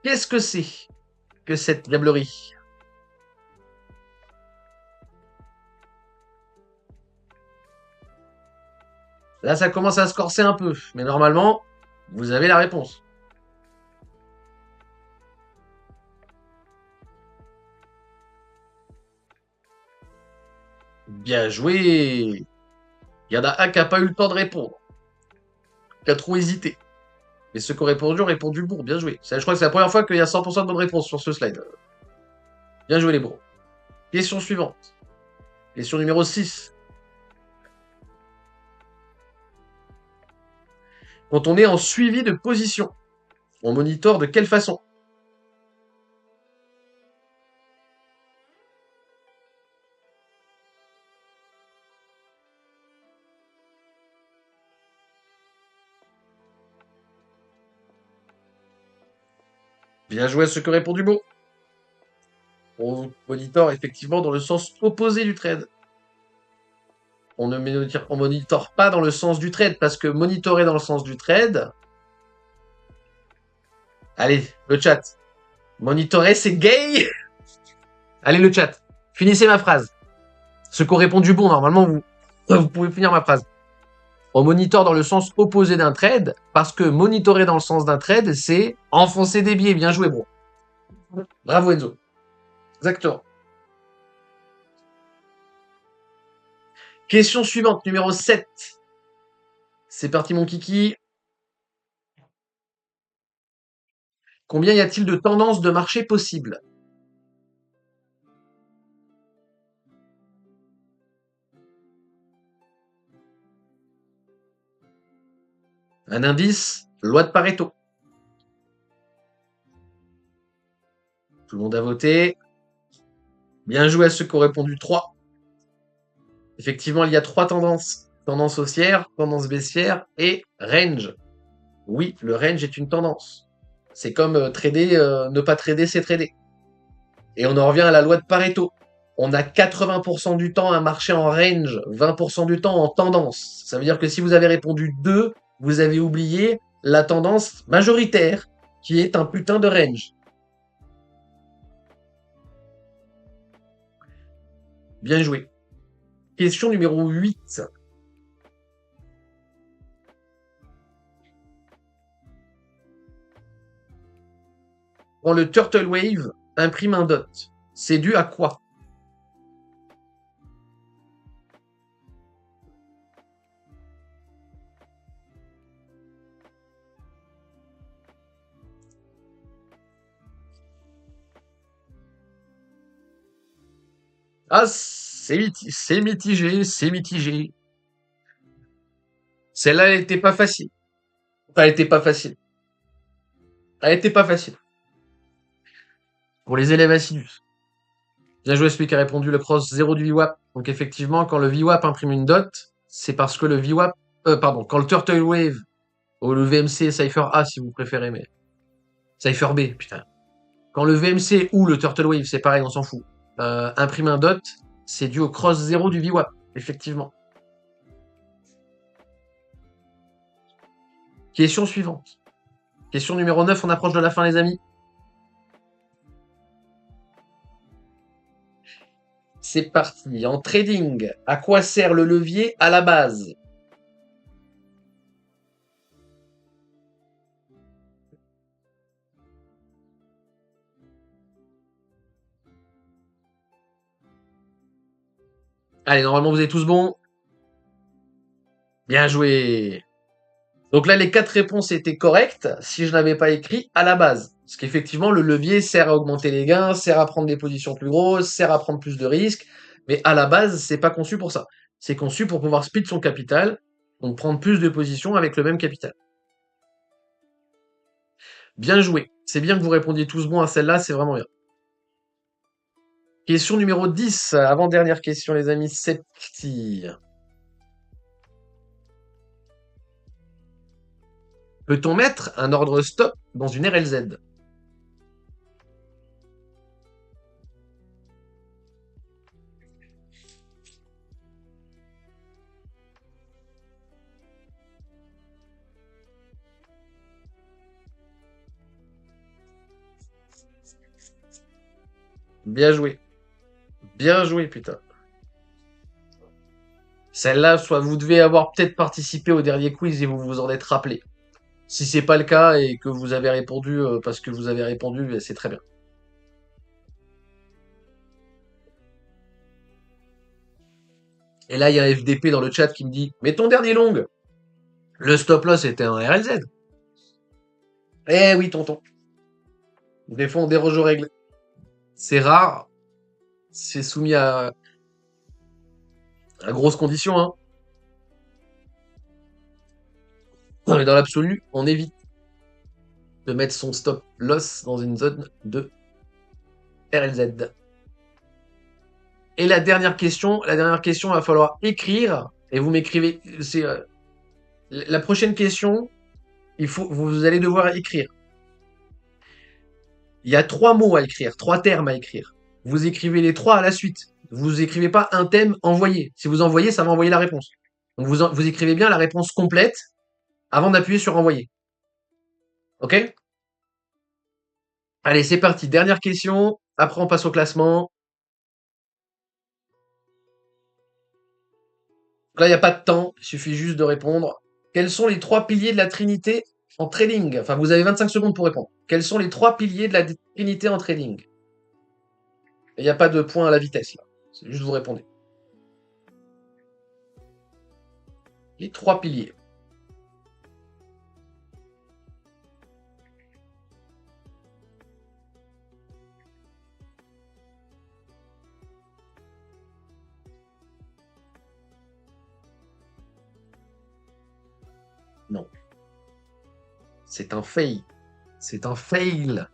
Qu'est-ce que c'est que cette diablerie? Là, ça commence à se corser un peu. Mais normalement, vous avez la réponse. Bien joué. Il y en a un qui n'a pas eu le temps de répondre, qui a trop hésité. Mais ceux qui ont répondu bon. Bien joué. Je crois que c'est la première fois qu'il y a 100% de bonnes réponses sur ce slide. Bien joué les bros. Question suivante. Question numéro 6. Quand on est en suivi de position, on monitore de quelle façon? Bien joué à ceux qui ont répondu bon. On monitore effectivement dans le sens opposé du trade. On ne monitore pas dans le sens du trade parce que monitorer dans le sens du trade. Allez, le chat. Monitorer, c'est gay. Allez, le chat. Finissez ma phrase. Ceux qui ont répondu bon, normalement, vous pouvez finir ma phrase. On monitore dans le sens opposé d'un trade parce que monitorer dans le sens d'un trade, c'est enfoncer des biais. Bien joué, bro. Bravo, Enzo. Exactement. Question suivante, numéro 7. C'est parti, mon kiki. Combien y a-t-il de tendances de marché possibles? Un indice, loi de Pareto. Tout le monde a voté. Bien joué à ceux qui ont répondu 3. Effectivement, il y a 3 tendances. Tendance haussière, tendance baissière et range. Oui, le range est une tendance. C'est comme trader, ne pas trader, c'est trader. Et on en revient à la loi de Pareto. On a 80% du temps un marché en range, 20% du temps en tendance. Ça veut dire que si vous avez répondu 2, vous avez oublié la tendance majoritaire, qui est un putain de range. Bien joué. Question numéro 8. Quand le Turtle Wave imprime un dot, c'est dû à quoi? Ah, c'est mitigé, c'est mitigé. Celle-là, elle était pas facile. Elle était pas facile. Elle était pas facile. Pour les élèves assidus. Bien joué celui qui a répondu le cross 0 du VWAP. Donc effectivement, quand le VWAP imprime une dot, c'est parce que le VWAP... pardon, quand le Turtle Wave, ou le VMC Cypher A si vous préférez, mais... Cypher B, putain. Quand le VMC ou le Turtle Wave, c'est pareil, on s'en fout, imprime un dot, c'est dû au cross 0 du VWAP, effectivement. Question suivante. Question numéro 9, on approche de la fin les amis. C'est parti. En trading, à quoi sert le levier à la base? Allez, normalement vous êtes tous bons. Bien joué. Donc là, les 4 réponses étaient correctes si je n'avais pas écrit à la base. Parce qu'effectivement, le levier sert à augmenter les gains, sert à prendre des positions plus grosses, sert à prendre plus de risques. Mais à la base, c'est pas conçu pour ça. C'est conçu pour pouvoir split son capital, donc prendre plus de positions avec le même capital. Bien joué. C'est bien que vous répondiez tous bons à celle-là, c'est vraiment bien. Question numéro 10, avant-dernière question les amis, c'est parti. Peut-on mettre un ordre stop dans une RLZ? Bien joué. Bien joué, putain. Celle-là, soit vous devez avoir peut-être participé au dernier quiz et vous vous en êtes rappelé. Si c'est pas le cas et que vous avez répondu parce que vous avez répondu, c'est très bien. Et là, il y a un FDP dans le chat qui me dit, mais ton dernier long, le stop loss était un RLZ. Eh oui, tonton. Des fois, on déroge aux règles. C'est rare. C'est soumis à grosses conditions, hein. Non, mais dans l'absolu, on évite de mettre son stop loss dans une zone de RLZ. Et la dernière question, il va falloir écrire et vous m'écrivez. C'est la prochaine question. Vous allez devoir écrire. Il y a 3 mots à écrire, 3 termes à écrire. Vous écrivez les 3 à la suite. Vous écrivez pas un thème envoyé. Si vous envoyez, ça va envoyer la réponse. Donc vous écrivez bien la réponse complète avant d'appuyer sur envoyer. Ok? Allez, c'est parti. Dernière question. Après, on passe au classement. Là, il n'y a pas de temps. Il suffit juste de répondre. Quels sont les 3 piliers de la Trinité en trading? Enfin, vous avez 25 secondes pour répondre. Quels sont les 3 piliers de la Trinité en trading? Il n'y a pas de point à la vitesse, là. C'est juste vous répondez. Les 3 piliers. Non, c'est un fail. C'est un fail.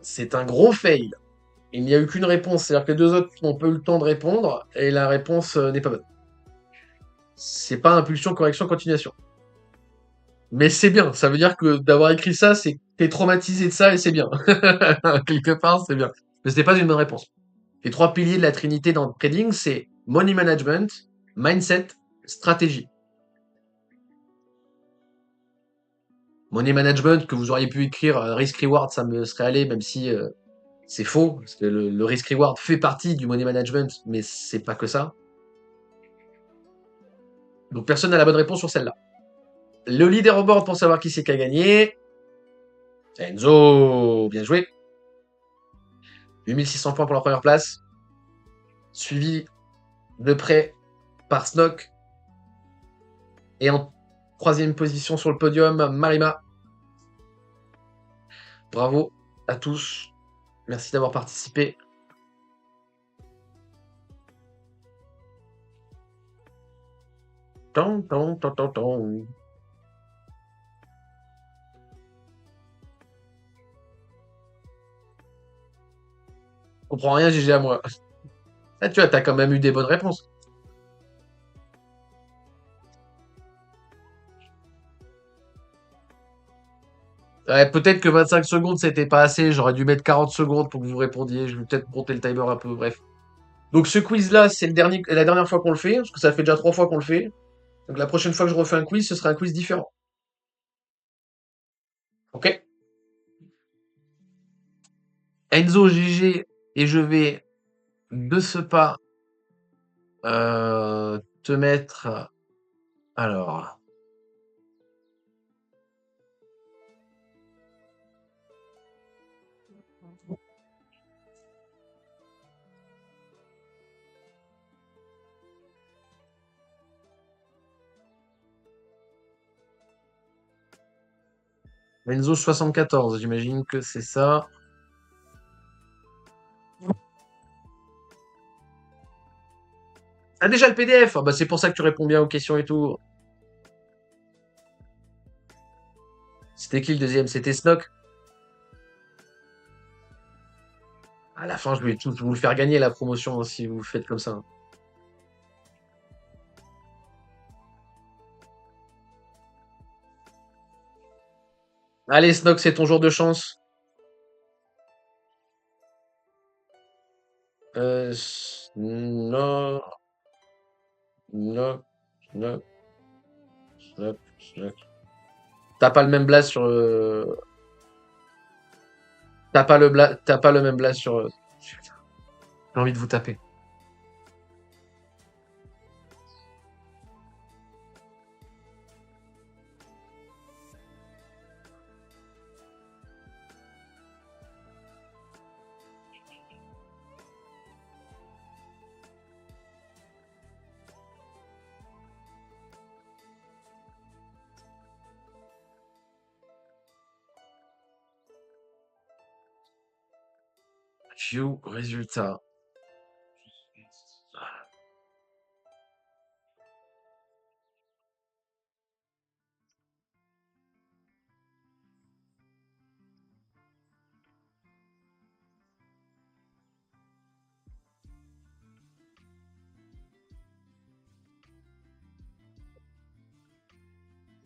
C'est un gros fail. Il n'y a eu qu'une réponse, c'est-à-dire que les deux autres n'ont pas eu le temps de répondre et la réponse n'est pas bonne. C'est pas impulsion, correction, continuation. Mais c'est bien, ça veut dire que d'avoir écrit ça, c'est que t'es traumatisé de ça et c'est bien. Quelque part, c'est bien. Mais c'était pas une bonne réponse. Les trois piliers de la trinité dans le trading, c'est money management, mindset, stratégie. Money management, que vous auriez pu écrire risk reward, ça me serait allé, même si c'est faux, parce que le risk reward fait partie du money management, mais c'est pas que ça. Donc personne n'a la bonne réponse sur celle-là. Le leaderboard pour savoir qui c'est qui a gagné. Enzo, bien joué. 8600 points pour la première place. Suivi de près par Snock. Et en troisième position sur le podium, Marima. Bravo à tous. Merci d'avoir participé. Ton, ton, ton, ton, ton. Je comprends rien, GG à moi. Ah, tu vois, t'as quand même eu des bonnes réponses. Ouais, peut-être que 25 secondes, c'était pas assez. J'aurais dû mettre 40 secondes pour que vous répondiez. Je vais peut-être monter le timer un peu. Bref. Donc ce quiz-là, c'est la dernière fois qu'on le fait, parce que ça fait déjà 3 fois qu'on le fait. Donc la prochaine fois que je refais un quiz, ce sera un quiz différent. Ok? Enzo GG, et je vais de ce pas te mettre. Alors. Enzo 74, j'imagine que c'est ça. Ah, déjà le PDF! Ah, bah, c'est pour ça que tu réponds bien aux questions et tout. C'était qui le deuxième? C'était Snock. À la fin, je vais tout vous le faire gagner la promotion hein, si vous faites comme ça. Allez, Snock, c'est ton jour de chance. Snock, Snock, Snock, Snock, Snock. T'as pas le même blaze sur. T'as pas le même blaze sur. J'ai envie de vous taper. View résultat.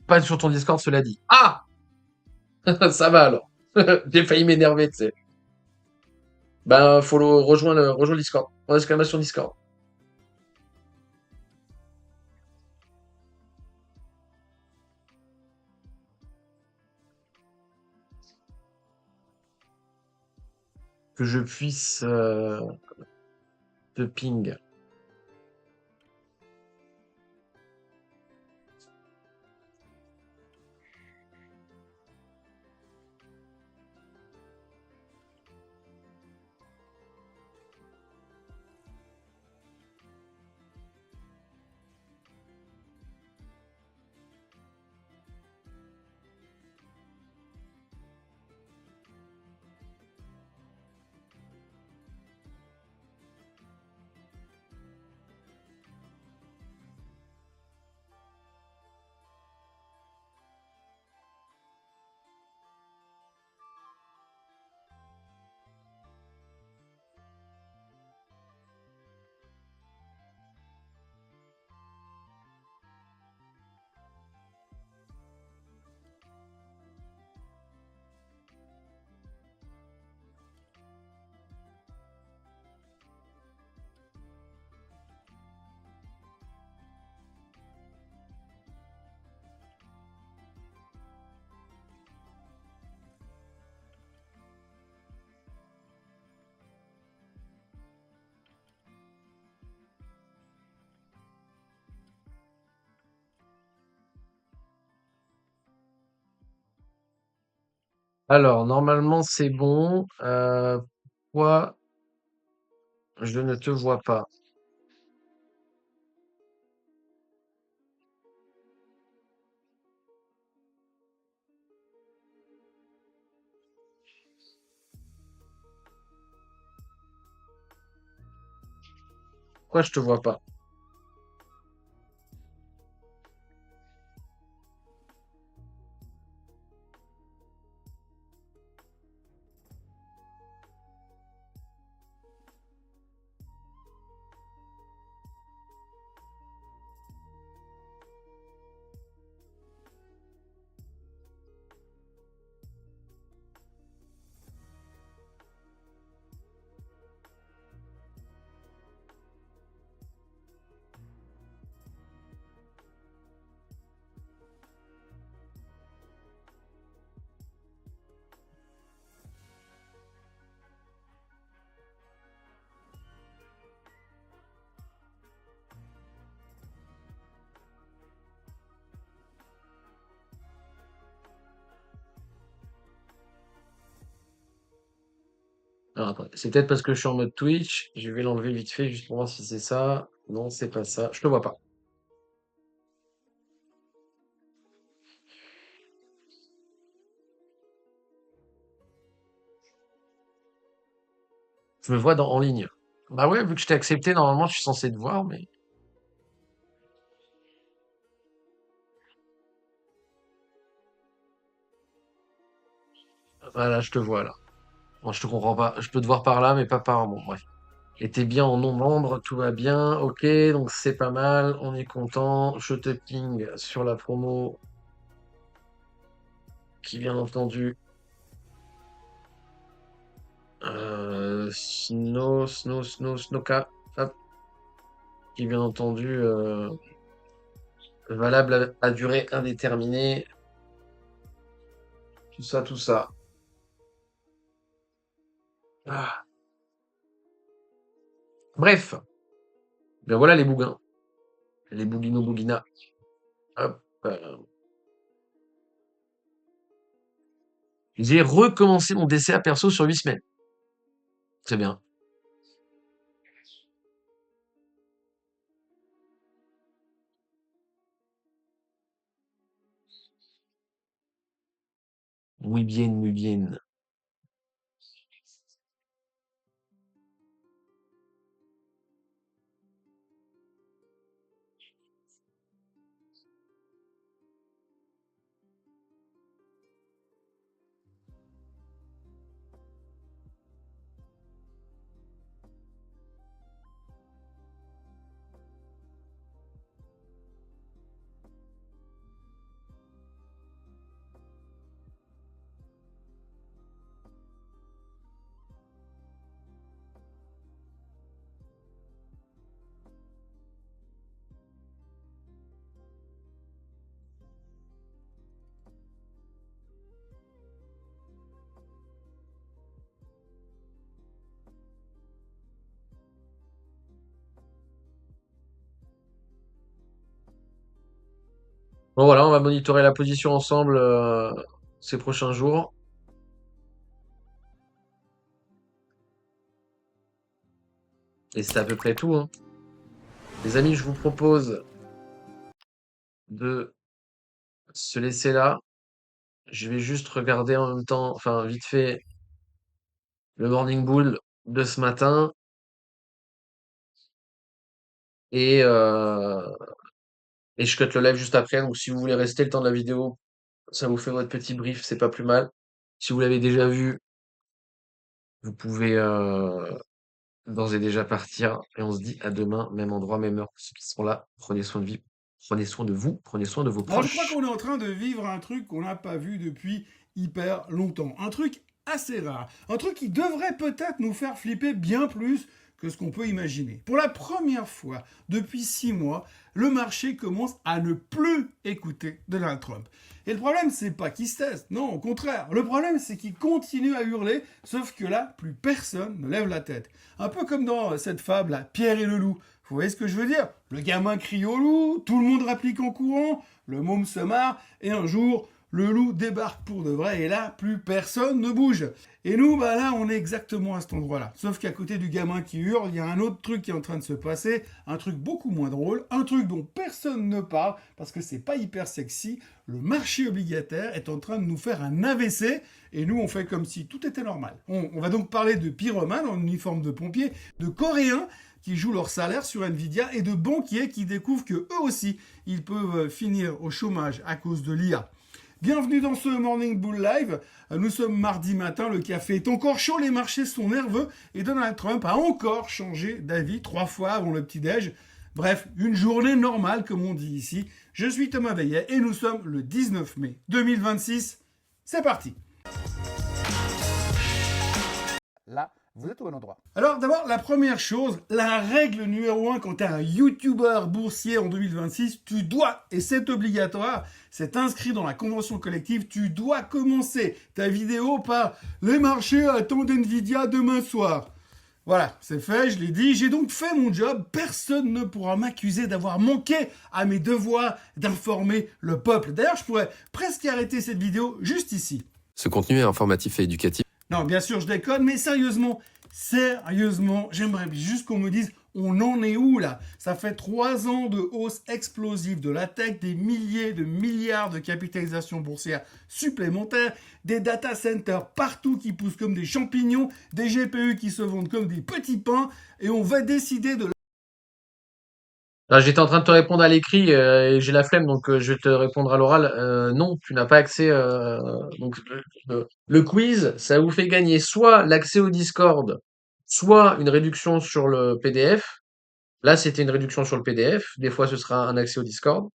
Pas sur ton Discord, cela dit. Ah! Ça va alors. J'ai failli m'énerver, tu sais. Ben, faut rejoindre le Discord. En exclamation Discord. Que je puisse te ping. Alors, normalement, c'est bon. Toi, je ne te vois pas. Pourquoi je te vois pas? Alors, attends, c'est peut-être parce que je suis en mode Twitch. Je vais l'enlever vite fait juste pour voir si c'est ça. Non, c'est pas ça. Je te vois pas. Je me vois en ligne. Bah ouais, vu que je t'ai accepté, normalement, je suis censé te voir, mais voilà, je te vois là. Bon, je te comprends pas. Je peux te voir par là, mais pas par bon, bref. Et t'es bien en nombre, tout va bien. Ok, donc c'est pas mal. On est content. Je te ping sur la promo qui, bien entendu, Snoka, hop, qui, bien entendu, valable à durée indéterminée. Tout ça, tout ça. Ah. Bref, ben voilà les bouguins. Les bouguinos bouguinas. Hop. J'ai recommencé mon DCA perso sur 8 semaines. Très bien. Muy bien, muy bien. Bon voilà, on va monitorer la position ensemble ces prochains jours. Et c'est à peu près tout, hein. Les amis, je vous propose de se laisser là. Je vais juste regarder en même temps, enfin vite fait, le Morning Bull de ce matin. Et, euh, et je cut le live juste après. Donc si vous voulez rester le temps de la vidéo, ça vous fait votre petit brief, c'est pas plus mal. Si vous l'avez déjà vu, vous pouvez d'ores et déjà partir. Et on se dit à demain, même endroit, même heure. Pour ceux qui sont là, prenez soin de vous, prenez soin de vous, prenez soin de vos Alors je crois proches. qu'on est en train de vivre un truc qu'on n'a pas vu depuis hyper longtemps. Un truc assez rare. Un truc qui devrait peut-être nous faire flipper bien plus que ce qu'on peut imaginer. Pour la première fois depuis 6 mois, le marché commence à ne plus écouter Donald Trump. Et le problème, c'est pas qu'il se taise, non, au contraire. Le problème, c'est qu'il continue à hurler, sauf que là, plus personne ne lève la tête. Un peu comme dans cette fable, là, Pierre et le loup. Vous voyez ce que je veux dire? Le gamin crie au loup, tout le monde réplique en courant, le môme se marre, et un jour, le loup débarque pour de vrai et là, plus personne ne bouge. Et nous, bah là, on est exactement à cet endroit-là. Sauf qu'à côté du gamin qui hurle, il y a un autre truc qui est en train de se passer, un truc beaucoup moins drôle, un truc dont personne ne parle parce que c'est pas hyper sexy. Le marché obligataire est en train de nous faire un AVC et nous, on fait comme si tout était normal. On va donc parler de pyromanes en uniforme de pompier, de Coréens qui jouent leur salaire sur Nvidia et de banquiers qui découvrent que eux aussi, ils peuvent finir au chômage à cause de l'IA. Bienvenue dans ce Morning Bull Live. Nous sommes mardi matin, le café est encore chaud, les marchés sont nerveux et Donald Trump a encore changé d'avis 3 fois avant le petit-déj. Bref, une journée normale comme on dit ici. Je suis Thomas Veillet et nous sommes le 19 mai 2026. C'est parti. Là, vous êtes au bon endroit. Alors d'abord, la première chose, la règle numéro 1 quand tu es un YouTuber boursier en 2026, tu dois, et c'est obligatoire, c'est inscrit dans la convention collective, tu dois commencer ta vidéo par « Les marchés attendent Nvidia demain soir ». Voilà, c'est fait, je l'ai dit, j'ai donc fait mon job, personne ne pourra m'accuser d'avoir manqué à mes devoirs d'informer le peuple. D'ailleurs, je pourrais presque arrêter cette vidéo juste ici. Ce contenu est informatif et éducatif. Non, bien sûr, je déconne, mais sérieusement, j'aimerais juste qu'on me dise, on en est où là? Ça fait 3 ans de hausse explosive de la tech, des milliers de milliards de capitalisation boursière supplémentaire, des data centers partout qui poussent comme des champignons, des GPU qui se vendent comme des petits pains, et on va décider de... Là, j'étais en train de te répondre à l'écrit et j'ai la flemme, donc je vais te répondre à l'oral. Non, tu n'as pas accès. Donc, le quiz, ça vous fait gagner soit l'accès au Discord, soit une réduction sur le PDF. Là, c'était une réduction sur le PDF. Des fois, ce sera un accès au Discord.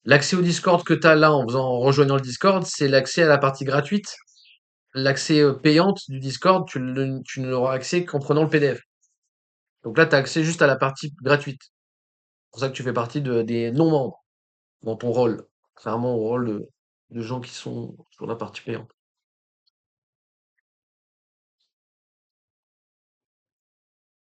L'accès au Discord que tu as là en rejoignant le Discord, c'est l'accès à la partie gratuite. L'accès payante du Discord, tu ne l'auras accès qu'en prenant le PDF. Donc là, tu as accès juste à la partie gratuite. C'est pour ça que tu fais partie des non-membres dans ton rôle. Clairement, au rôle de gens qui sont sur la partie payante.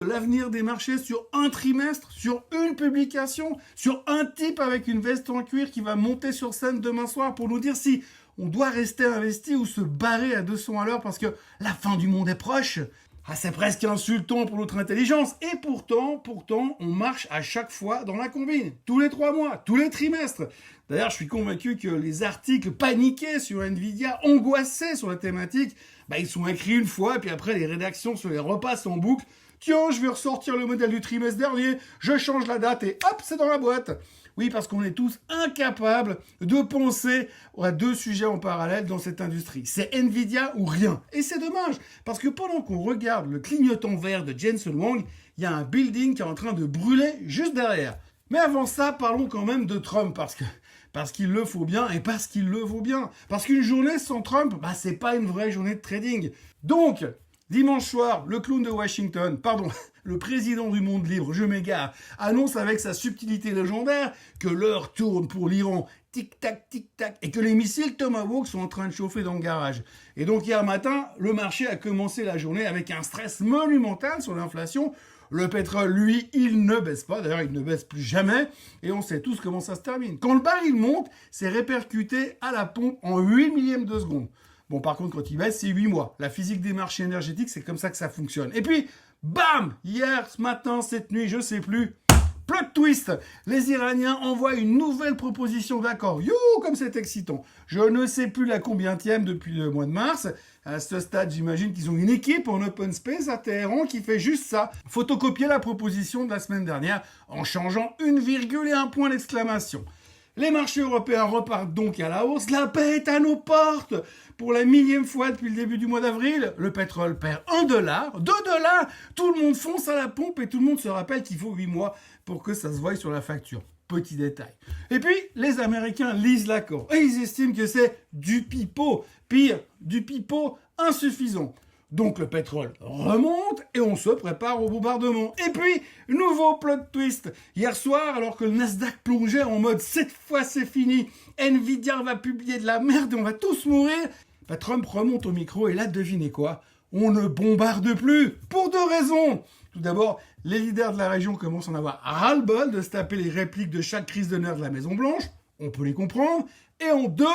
l'avenir des marchés sur un trimestre, sur une publication, sur un type avec une veste en cuir qui va monter sur scène demain soir pour nous dire si on doit rester investi ou se barrer à 200 à l'heure parce que la fin du monde est proche. Ah, c'est presque insultant pour notre intelligence. Et pourtant, on marche à chaque fois dans la combine. Tous les 3 mois, tous les trimestres. D'ailleurs, je suis convaincu que les articles paniqués sur Nvidia, angoissés sur la thématique, ils sont écrits une fois, et puis après, les rédactions se les repassent en boucle. Tiens, je vais ressortir le modèle du trimestre dernier, je change la date et hop, c'est dans la boîte. Oui, parce qu'on est tous incapables de penser à 2 sujets en parallèle dans cette industrie. C'est Nvidia ou rien. Et c'est dommage, parce que pendant qu'on regarde le clignotant vert de Jensen Huang, il y a un building qui est en train de brûler juste derrière. Mais avant ça, parlons quand même de Trump, parce qu'il le faut bien et parce qu'il le vaut bien. Parce qu'une journée sans Trump, c'est pas une vraie journée de trading. Donc, dimanche soir, le clown de Washington, le président du monde libre, je m'égare, annonce avec sa subtilité légendaire que l'heure tourne pour l'Iran, tic-tac, tic-tac, et que les missiles Tomahawk sont en train de chauffer dans le garage. Et donc hier matin, le marché a commencé la journée avec un stress monumental sur l'inflation. Le pétrole, lui, il ne baisse pas, d'ailleurs il ne baisse plus jamais, et on sait tous comment ça se termine. Quand le baril monte, c'est répercuté à la pompe en 8 millièmes de seconde. Bon, par contre, quand il baisse, c'est 8 mois. La physique des marchés énergétiques, c'est comme ça que ça fonctionne. Et puis, bam! Hier, ce matin, cette nuit, je sais plus. Plot twist! Les Iraniens envoient une nouvelle proposition d'accord. Youhou, comme c'est excitant. Je ne sais plus la combientième depuis le mois de mars. À ce stade, j'imagine qu'ils ont une équipe en open space à Téhéran qui fait juste ça. Photocopier la proposition de la semaine dernière en changeant une virgule et un point d'exclamation. Les marchés européens repartent donc à la hausse. La paix est à nos portes. Pour la 1000e fois depuis le début du mois d'avril, le pétrole perd $1, $2. Tout le monde fonce à la pompe et tout le monde se rappelle qu'il faut 8 mois pour que ça se voie sur la facture. Petit détail. Et puis, les Américains lisent l'accord et ils estiment que c'est du pipeau. Pire, du pipeau insuffisant. Donc le pétrole remonte et on se prépare au bombardement. Et puis, nouveau plot twist. Hier soir, alors que le Nasdaq plongeait en mode « cette fois c'est fini, Nvidia va publier de la merde et on va tous mourir », Trump remonte au micro et là, devinez quoi? On ne bombarde plus, pour 2 raisons. Tout d'abord, les leaders de la région commencent à en avoir ras-le-bol de se taper les répliques de chaque crise de nerfs de la Maison-Blanche. On peut les comprendre. et en 2.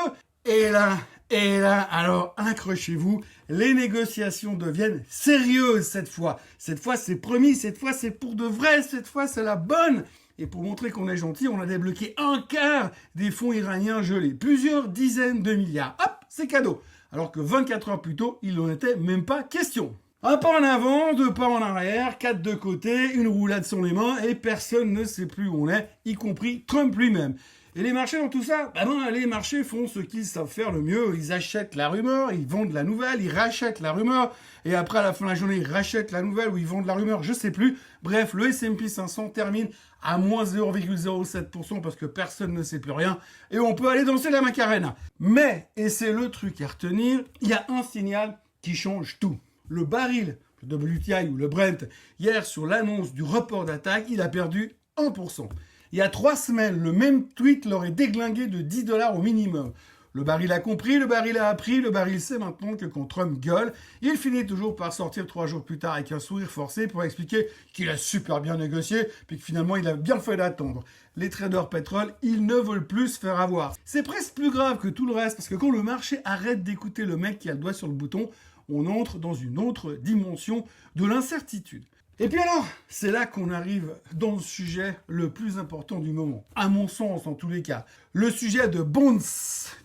Et là, alors accrochez-vous, les négociations deviennent sérieuses cette fois. Cette fois, c'est promis, cette fois, c'est pour de vrai, cette fois, c'est la bonne. Et pour montrer qu'on est gentil, on a débloqué un quart des fonds iraniens gelés. Plusieurs dizaines de milliards. Hop, c'est cadeau. Alors que 24 heures plus tôt, il n'en était même pas question. Un pas en avant, 2 pas en arrière, 4 de côté, une roulade sur les mains et personne ne sait plus où on est, y compris Trump lui-même. Et les marchés dans tout ça, les marchés font ce qu'ils savent faire le mieux. Ils achètent la rumeur, ils vendent la nouvelle, ils rachètent la rumeur, et après à la fin de la journée, ils rachètent la nouvelle ou ils vendent la rumeur, je sais plus. Bref, le S&P 500 termine à moins 0,07% parce que personne ne sait plus rien, et on peut aller danser la Macarena. Mais, et c'est le truc à retenir, il y a un signal qui change tout. Le baril, le WTI ou le Brent, hier sur l'annonce du report d'attaque, il a perdu 1%. Il y a 3 semaines, le même tweet l'aurait déglingué de 10 $ au minimum. Le baril a compris, le baril a appris, le baril sait maintenant que quand Trump gueule, il finit toujours par sortir 3 jours plus tard avec un sourire forcé pour expliquer qu'il a super bien négocié, puis que finalement il a bien fait d'attendre. Les traders pétrole, ils ne veulent plus se faire avoir. C'est presque plus grave que tout le reste, parce que quand le marché arrête d'écouter le mec qui a le doigt sur le bouton, on entre dans une autre dimension de l'incertitude. Et puis alors, c'est là qu'on arrive dans le sujet le plus important du moment. À mon sens, en tous les cas. Le sujet de Bonds,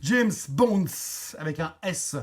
James Bonds, avec un S.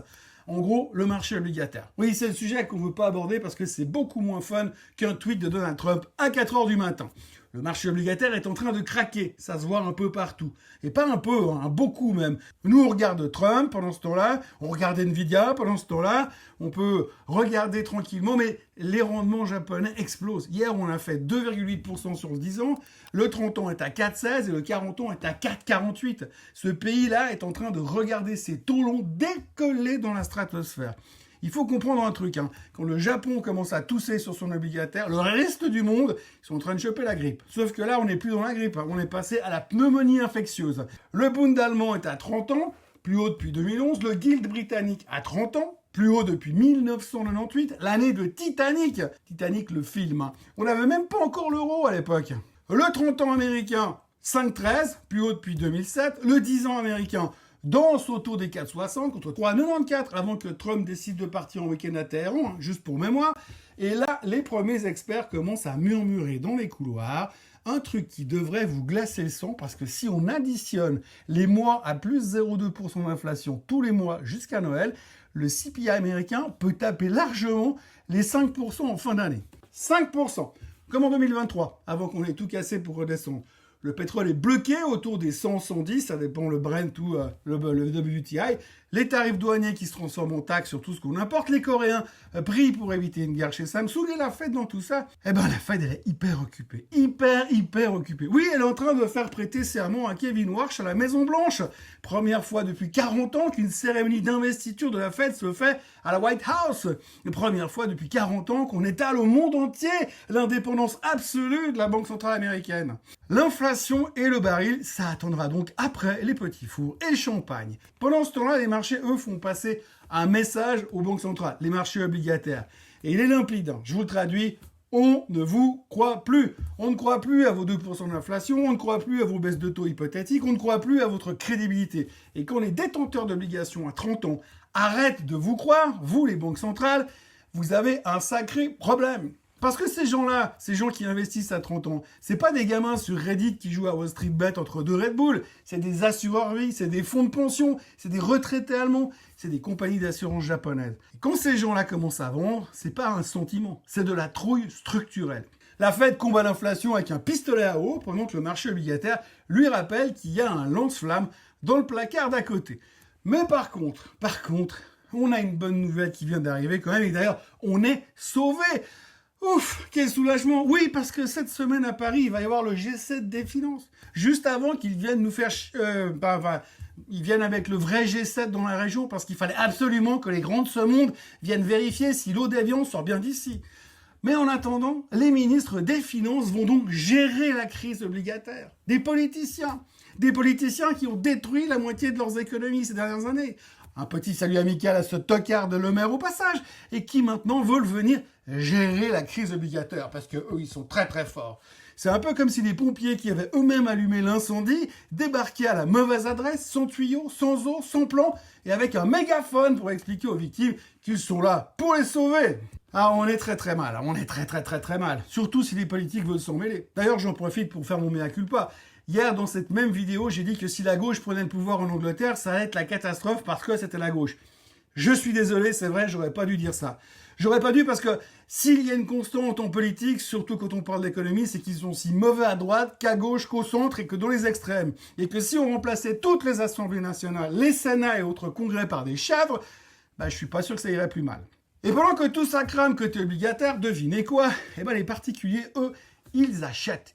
En gros, le marché obligataire. Oui, c'est le sujet qu'on ne veut pas aborder parce que c'est beaucoup moins fun qu'un tweet de Donald Trump à 4 heures du matin. Le marché obligataire est en train de craquer, ça se voit un peu partout. Et pas un peu, hein, beaucoup même. Nous, on regarde Trump pendant ce temps-là, on regarde Nvidia pendant ce temps-là, on peut regarder tranquillement, mais les rendements japonais explosent. Hier, on a fait 2,8% sur le 10 ans, le 30 ans est à 4,16 et le 40 ans est à 4,48. Ce pays-là est en train de regarder ses taux longs décoller dans la stratosphère. Il faut comprendre un truc, hein. Quand le Japon commence à tousser sur son obligataire, le reste du monde, ils sont en train de choper la grippe. Sauf que là, on n'est plus dans la grippe, hein. On est passé à la pneumonie infectieuse. Le Bund allemand est à 30 ans, plus haut depuis 2011. Le Guild britannique à 30 ans, plus haut depuis 1998, l'année de Titanic. Titanic, le film, hein. On n'avait même pas encore l'euro à l'époque. Le 30 ans américain, 5,13, plus haut depuis 2007. Le 10 ans américain, danse autour des 4,60 contre 3,94 avant que Trump décide de partir en week-end à Téhéran, hein, juste pour mémoire. Et là, les premiers experts commencent à murmurer dans les couloirs un truc qui devrait vous glacer le sang parce que si on additionne les mois à plus 0,2% d'inflation tous les mois jusqu'à Noël, le CPI américain peut taper largement les 5% en fin d'année. 5%, comme en 2023, avant qu'on ait tout cassé pour redescendre. Le pétrole est bloqué autour des 100-110, ça dépend le Brent ou le WTI. Les tarifs douaniers qui se transforment en taxes sur tout ce qu'on importe. Les Coréens prient pour éviter une guerre chez Samsung. Et la Fed dans tout ça, la Fed, elle est hyper occupée. Hyper occupée. Oui, elle est en train de faire prêter serment à Kevin Warsh à la Maison-Blanche. Première fois depuis 40 ans qu'une cérémonie d'investiture de la Fed se fait à la White House. Première fois depuis 40 ans qu'on étale au monde entier l'indépendance absolue de la Banque centrale américaine. L'inflation et le baril, ça attendra donc après les petits fours et le champagne. Pendant ce temps-là, les marchés, eux, font passer un message aux banques centrales, les marchés obligataires. Et il est limpide, hein. Je vous le traduis, on ne vous croit plus. On ne croit plus à vos 2% d'inflation, on ne croit plus à vos baisses de taux hypothétiques, on ne croit plus à votre crédibilité. Et quand les détenteurs d'obligations à 30 ans arrêtent de vous croire, vous, les banques centrales, vous avez un sacré problème. Parce que ces gens-là, ces gens qui investissent à 30 ans, c'est pas des gamins sur Reddit qui jouent à Wall Street Bet entre 2 Red Bull, c'est des assureurs vie, c'est des fonds de pension, c'est des retraités allemands, c'est des compagnies d'assurance japonaises. Et quand ces gens-là commencent à vendre, c'est pas un sentiment, c'est de la trouille structurelle. La Fed combat l'inflation avec un pistolet à eau, pendant que le marché obligataire lui rappelle qu'il y a un lance-flamme dans le placard d'à côté. Mais par contre, on a une bonne nouvelle qui vient d'arriver quand même, et d'ailleurs, on est sauvés. Ouf, quel soulagement. Oui, parce que cette semaine à Paris, il va y avoir le G7 des finances. Juste avant qu'ils viennent nous faire... ils viennent avec le vrai G7 dans la région parce qu'il fallait absolument que les grands de ce monde viennent vérifier si l'eau d'Evian sort bien d'ici. Mais en attendant, les ministres des Finances vont donc gérer la crise obligataire. Des politiciens qui ont détruit la moitié de leurs économies ces dernières années. Un petit salut amical à ce tocard de Le Maire au passage, et qui maintenant veulent venir gérer la crise obligataire, parce que eux, ils sont très très forts. C'est un peu comme si les pompiers qui avaient eux-mêmes allumé l'incendie débarquaient à la mauvaise adresse, sans tuyau, sans eau, sans plan, et avec un mégaphone pour expliquer aux victimes qu'ils sont là pour les sauver. Ah, on est très mal, on est très mal. Surtout si les politiques veulent s'en mêler. D'ailleurs, j'en profite pour faire mon mea culpa. Hier, dans cette même vidéo, j'ai dit que si la gauche prenait le pouvoir en Angleterre, ça allait être la catastrophe parce que c'était la gauche. Je suis désolé, c'est vrai, j'aurais pas dû dire ça. J'aurais pas dû parce que s'il y a une constante en politique, surtout quand on parle d'économie, c'est qu'ils sont si mauvais à droite qu'à gauche, qu'au centre et que dans les extrêmes. Et que si on remplaçait toutes les assemblées nationales, les sénats et autres congrès par des chèvres, je suis pas sûr que ça irait plus mal. Et pendant que tout ça crame côté obligataire, devinez quoi? Les particuliers, eux, ils achètent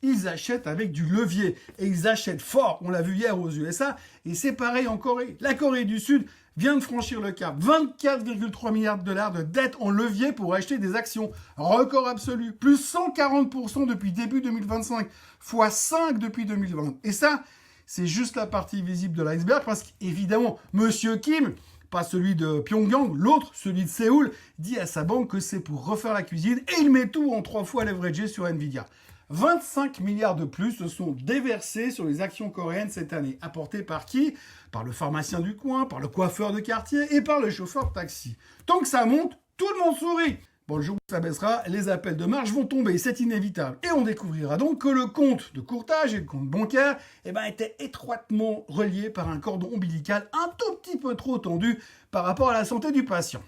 avec du levier. Et ils achètent fort, on l'a vu hier aux USA, et c'est pareil en Corée. La Corée du Sud vient de franchir le cap. 24,3 milliards de dollars de dettes en levier pour acheter des actions. Record absolu. Plus 140% depuis début 2025. Fois 5 depuis 2020. Et ça, c'est juste la partie visible de l'iceberg parce qu'évidemment, Monsieur Kim, pas celui de Pyongyang, l'autre, celui de Séoul, dit à sa banque que c'est pour refaire la cuisine et il met tout en 3 fois leveragé sur Nvidia. 25 milliards de plus se sont déversés sur les actions coréennes cette année. Apportés par qui? Par le pharmacien du coin, par le coiffeur de quartier et par le chauffeur de taxi. Tant que ça monte, tout le monde sourit. Bon, le jour où ça baissera, les appels de marge vont tomber, c'est inévitable. Et on découvrira donc que le compte de courtage et le compte bancaire étaient étroitement reliés par un cordon ombilical un tout petit peu trop tendu par rapport à la santé du patient.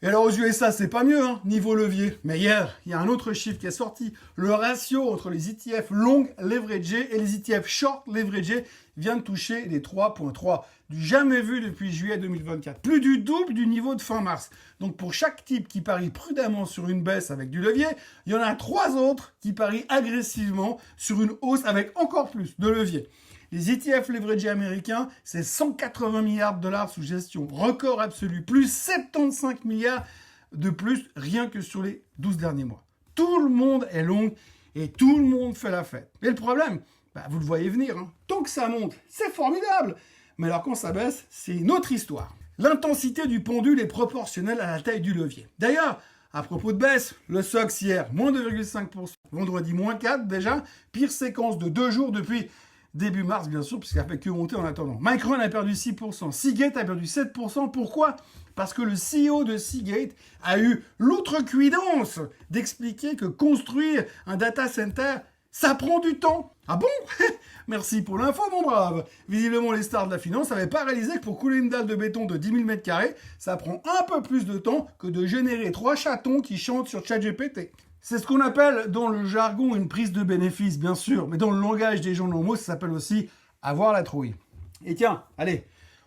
Et alors aux USA, c'est pas mieux, niveau levier. Mais hier, il y a un autre chiffre qui est sorti. Le ratio entre les ETF long leveragés et les ETF short leveragés vient de toucher les 3,3. Du jamais vu depuis juillet 2024. Plus du double du niveau de fin mars. Donc pour chaque type qui parie prudemment sur une baisse avec du levier, il y en a 3 autres qui parient agressivement sur une hausse avec encore plus de levier. Les ETF leveragés américains, c'est 180 milliards de dollars sous gestion. Record absolu. Plus 75 milliards de plus rien que sur les 12 derniers mois. Tout le monde est long et tout le monde fait la fête. Et le problème, vous le voyez venir. Tant que ça monte, c'est formidable. Mais alors quand ça baisse, c'est une autre histoire. L'intensité du pendule est proportionnelle à la taille du levier. D'ailleurs, à propos de baisse, le SOX hier, moins 2,5%. Vendredi, moins 4% déjà. Pire séquence de 2 jours depuis début mars, bien sûr, puisqu'il n'a fait que monter en attendant. Micron a perdu 6%, Seagate a perdu 7%. Pourquoi? Parce que le CEO de Seagate a eu l'outrecuidance d'expliquer que construire un data center, ça prend du temps. Ah bon? Merci pour l'info, mon brave. Visiblement, les stars de la finance n'avaient pas réalisé que pour couler une dalle de béton de 10 000 m², ça prend un peu plus de temps que de générer 3 chatons qui chantent sur ChatGPT. C'est ce qu'on appelle dans le jargon une prise de bénéfice, bien sûr, mais dans le langage des gens normaux, ça s'appelle aussi avoir la trouille. Et tiens, allez,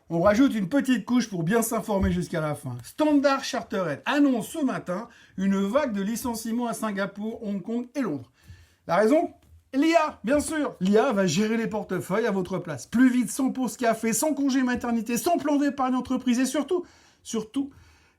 on rajoute une petite couche pour bien s'informer jusqu'à la fin. Standard Chartered annonce ce matin une vague de licenciements à Singapour, Hong Kong et Londres. La raison? L'IA, bien sûr. L'IA va gérer les portefeuilles à votre place. Plus vite, sans pause café, sans congé maternité, sans plan d'épargne entreprise et surtout,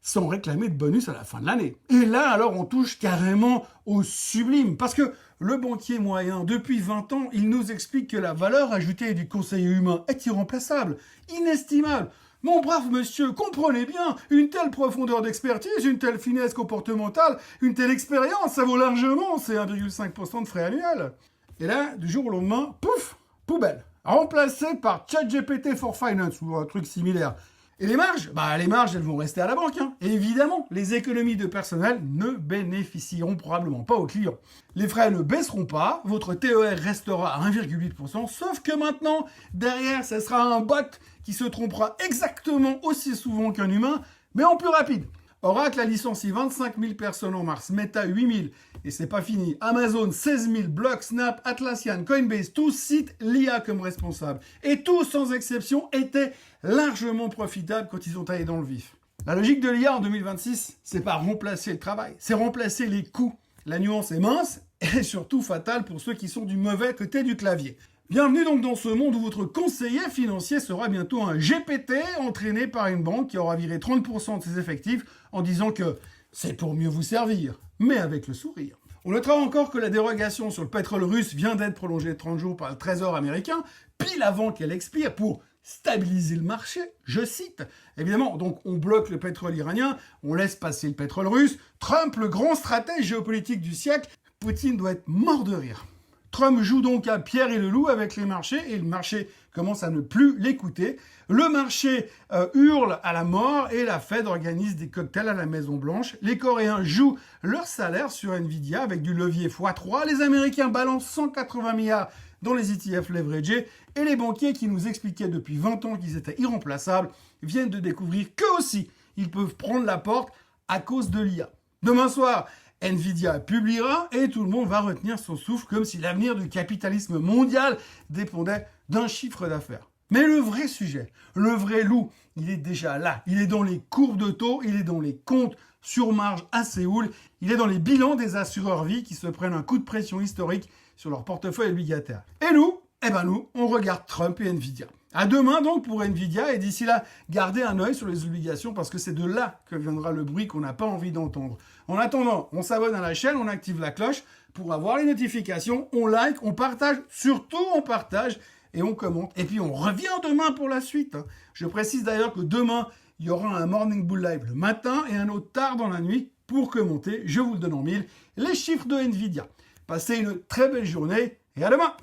sans réclamer de bonus à la fin de l'année. Et là, alors, on touche carrément au sublime. Parce que le banquier moyen, depuis 20 ans, il nous explique que la valeur ajoutée du conseiller humain est irremplaçable, inestimable. Mon brave monsieur, comprenez bien, une telle profondeur d'expertise, une telle finesse comportementale, une telle expérience, ça vaut largement ces 1,5% de frais annuels. Et là, du jour au lendemain, pouf, poubelle. Remplacé par ChatGPT for Finance ou un truc similaire. Et les marges? Les marges, elles vont rester à la banque. Et évidemment, les économies de personnel ne bénéficieront probablement pas aux clients. Les frais ne baisseront pas, votre TER restera à 1,8%, sauf que maintenant, derrière, ça sera un bot qui se trompera exactement aussi souvent qu'un humain, mais en plus rapide. Oracle a licencié 25 000 personnes en mars, Meta 8 000, et c'est pas fini. Amazon 16 000, Block, Snap, Atlassian, Coinbase, tous citent l'IA comme responsable. Et tous, sans exception, étaient largement profitables quand ils ont allé dans le vif. La logique de l'IA en 2026, c'est pas remplacer le travail, c'est remplacer les coûts. La nuance est mince et surtout fatale pour ceux qui sont du mauvais côté du clavier. Bienvenue donc dans ce monde où votre conseiller financier sera bientôt un GPT entraîné par une banque qui aura viré 30% de ses effectifs en disant que c'est pour mieux vous servir, mais avec le sourire. On notera encore que la dérogation sur le pétrole russe vient d'être prolongée de 30 jours par le Trésor américain, pile avant qu'elle expire pour stabiliser le marché, je cite. Évidemment, donc on bloque le pétrole iranien, on laisse passer le pétrole russe. Trump, le grand stratège géopolitique du siècle, Poutine doit être mort de rire. Trump joue donc à Pierre et le loup avec les marchés et le marché commence à ne plus l'écouter. Le marché hurle à la mort et la Fed organise des cocktails à la Maison Blanche. Les Coréens jouent leur salaire sur Nvidia avec du levier x3. Les Américains balancent 180 milliards dans les ETF leveragés et les banquiers qui nous expliquaient depuis 20 ans qu'ils étaient irremplaçables viennent de découvrir qu'eux aussi, ils peuvent prendre la porte à cause de l'IA. Demain soir, Nvidia publiera et tout le monde va retenir son souffle comme si l'avenir du capitalisme mondial dépendait d'un chiffre d'affaires. Mais le vrai sujet, le vrai loup, il est déjà là. Il est dans les courbes de taux, il est dans les comptes sur marge à Séoul, il est dans les bilans des assureurs vie qui se prennent un coup de pression historique sur leur portefeuille obligataire. Et nous, nous, on regarde Trump et Nvidia. À demain donc pour Nvidia et d'ici là, gardez un œil sur les obligations parce que c'est de là que viendra le bruit qu'on n'a pas envie d'entendre. En attendant, on s'abonne à la chaîne, on active la cloche pour avoir les notifications, on like, on partage, surtout on partage et on commente. Et puis on revient demain pour la suite. Je précise d'ailleurs que demain, il y aura un Morning Bull Live le matin et un autre tard dans la nuit pour commenter, je vous le donne en mille, les chiffres de Nvidia. Passez une très belle journée et à demain.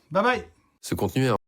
Bye bye. Ce contenu est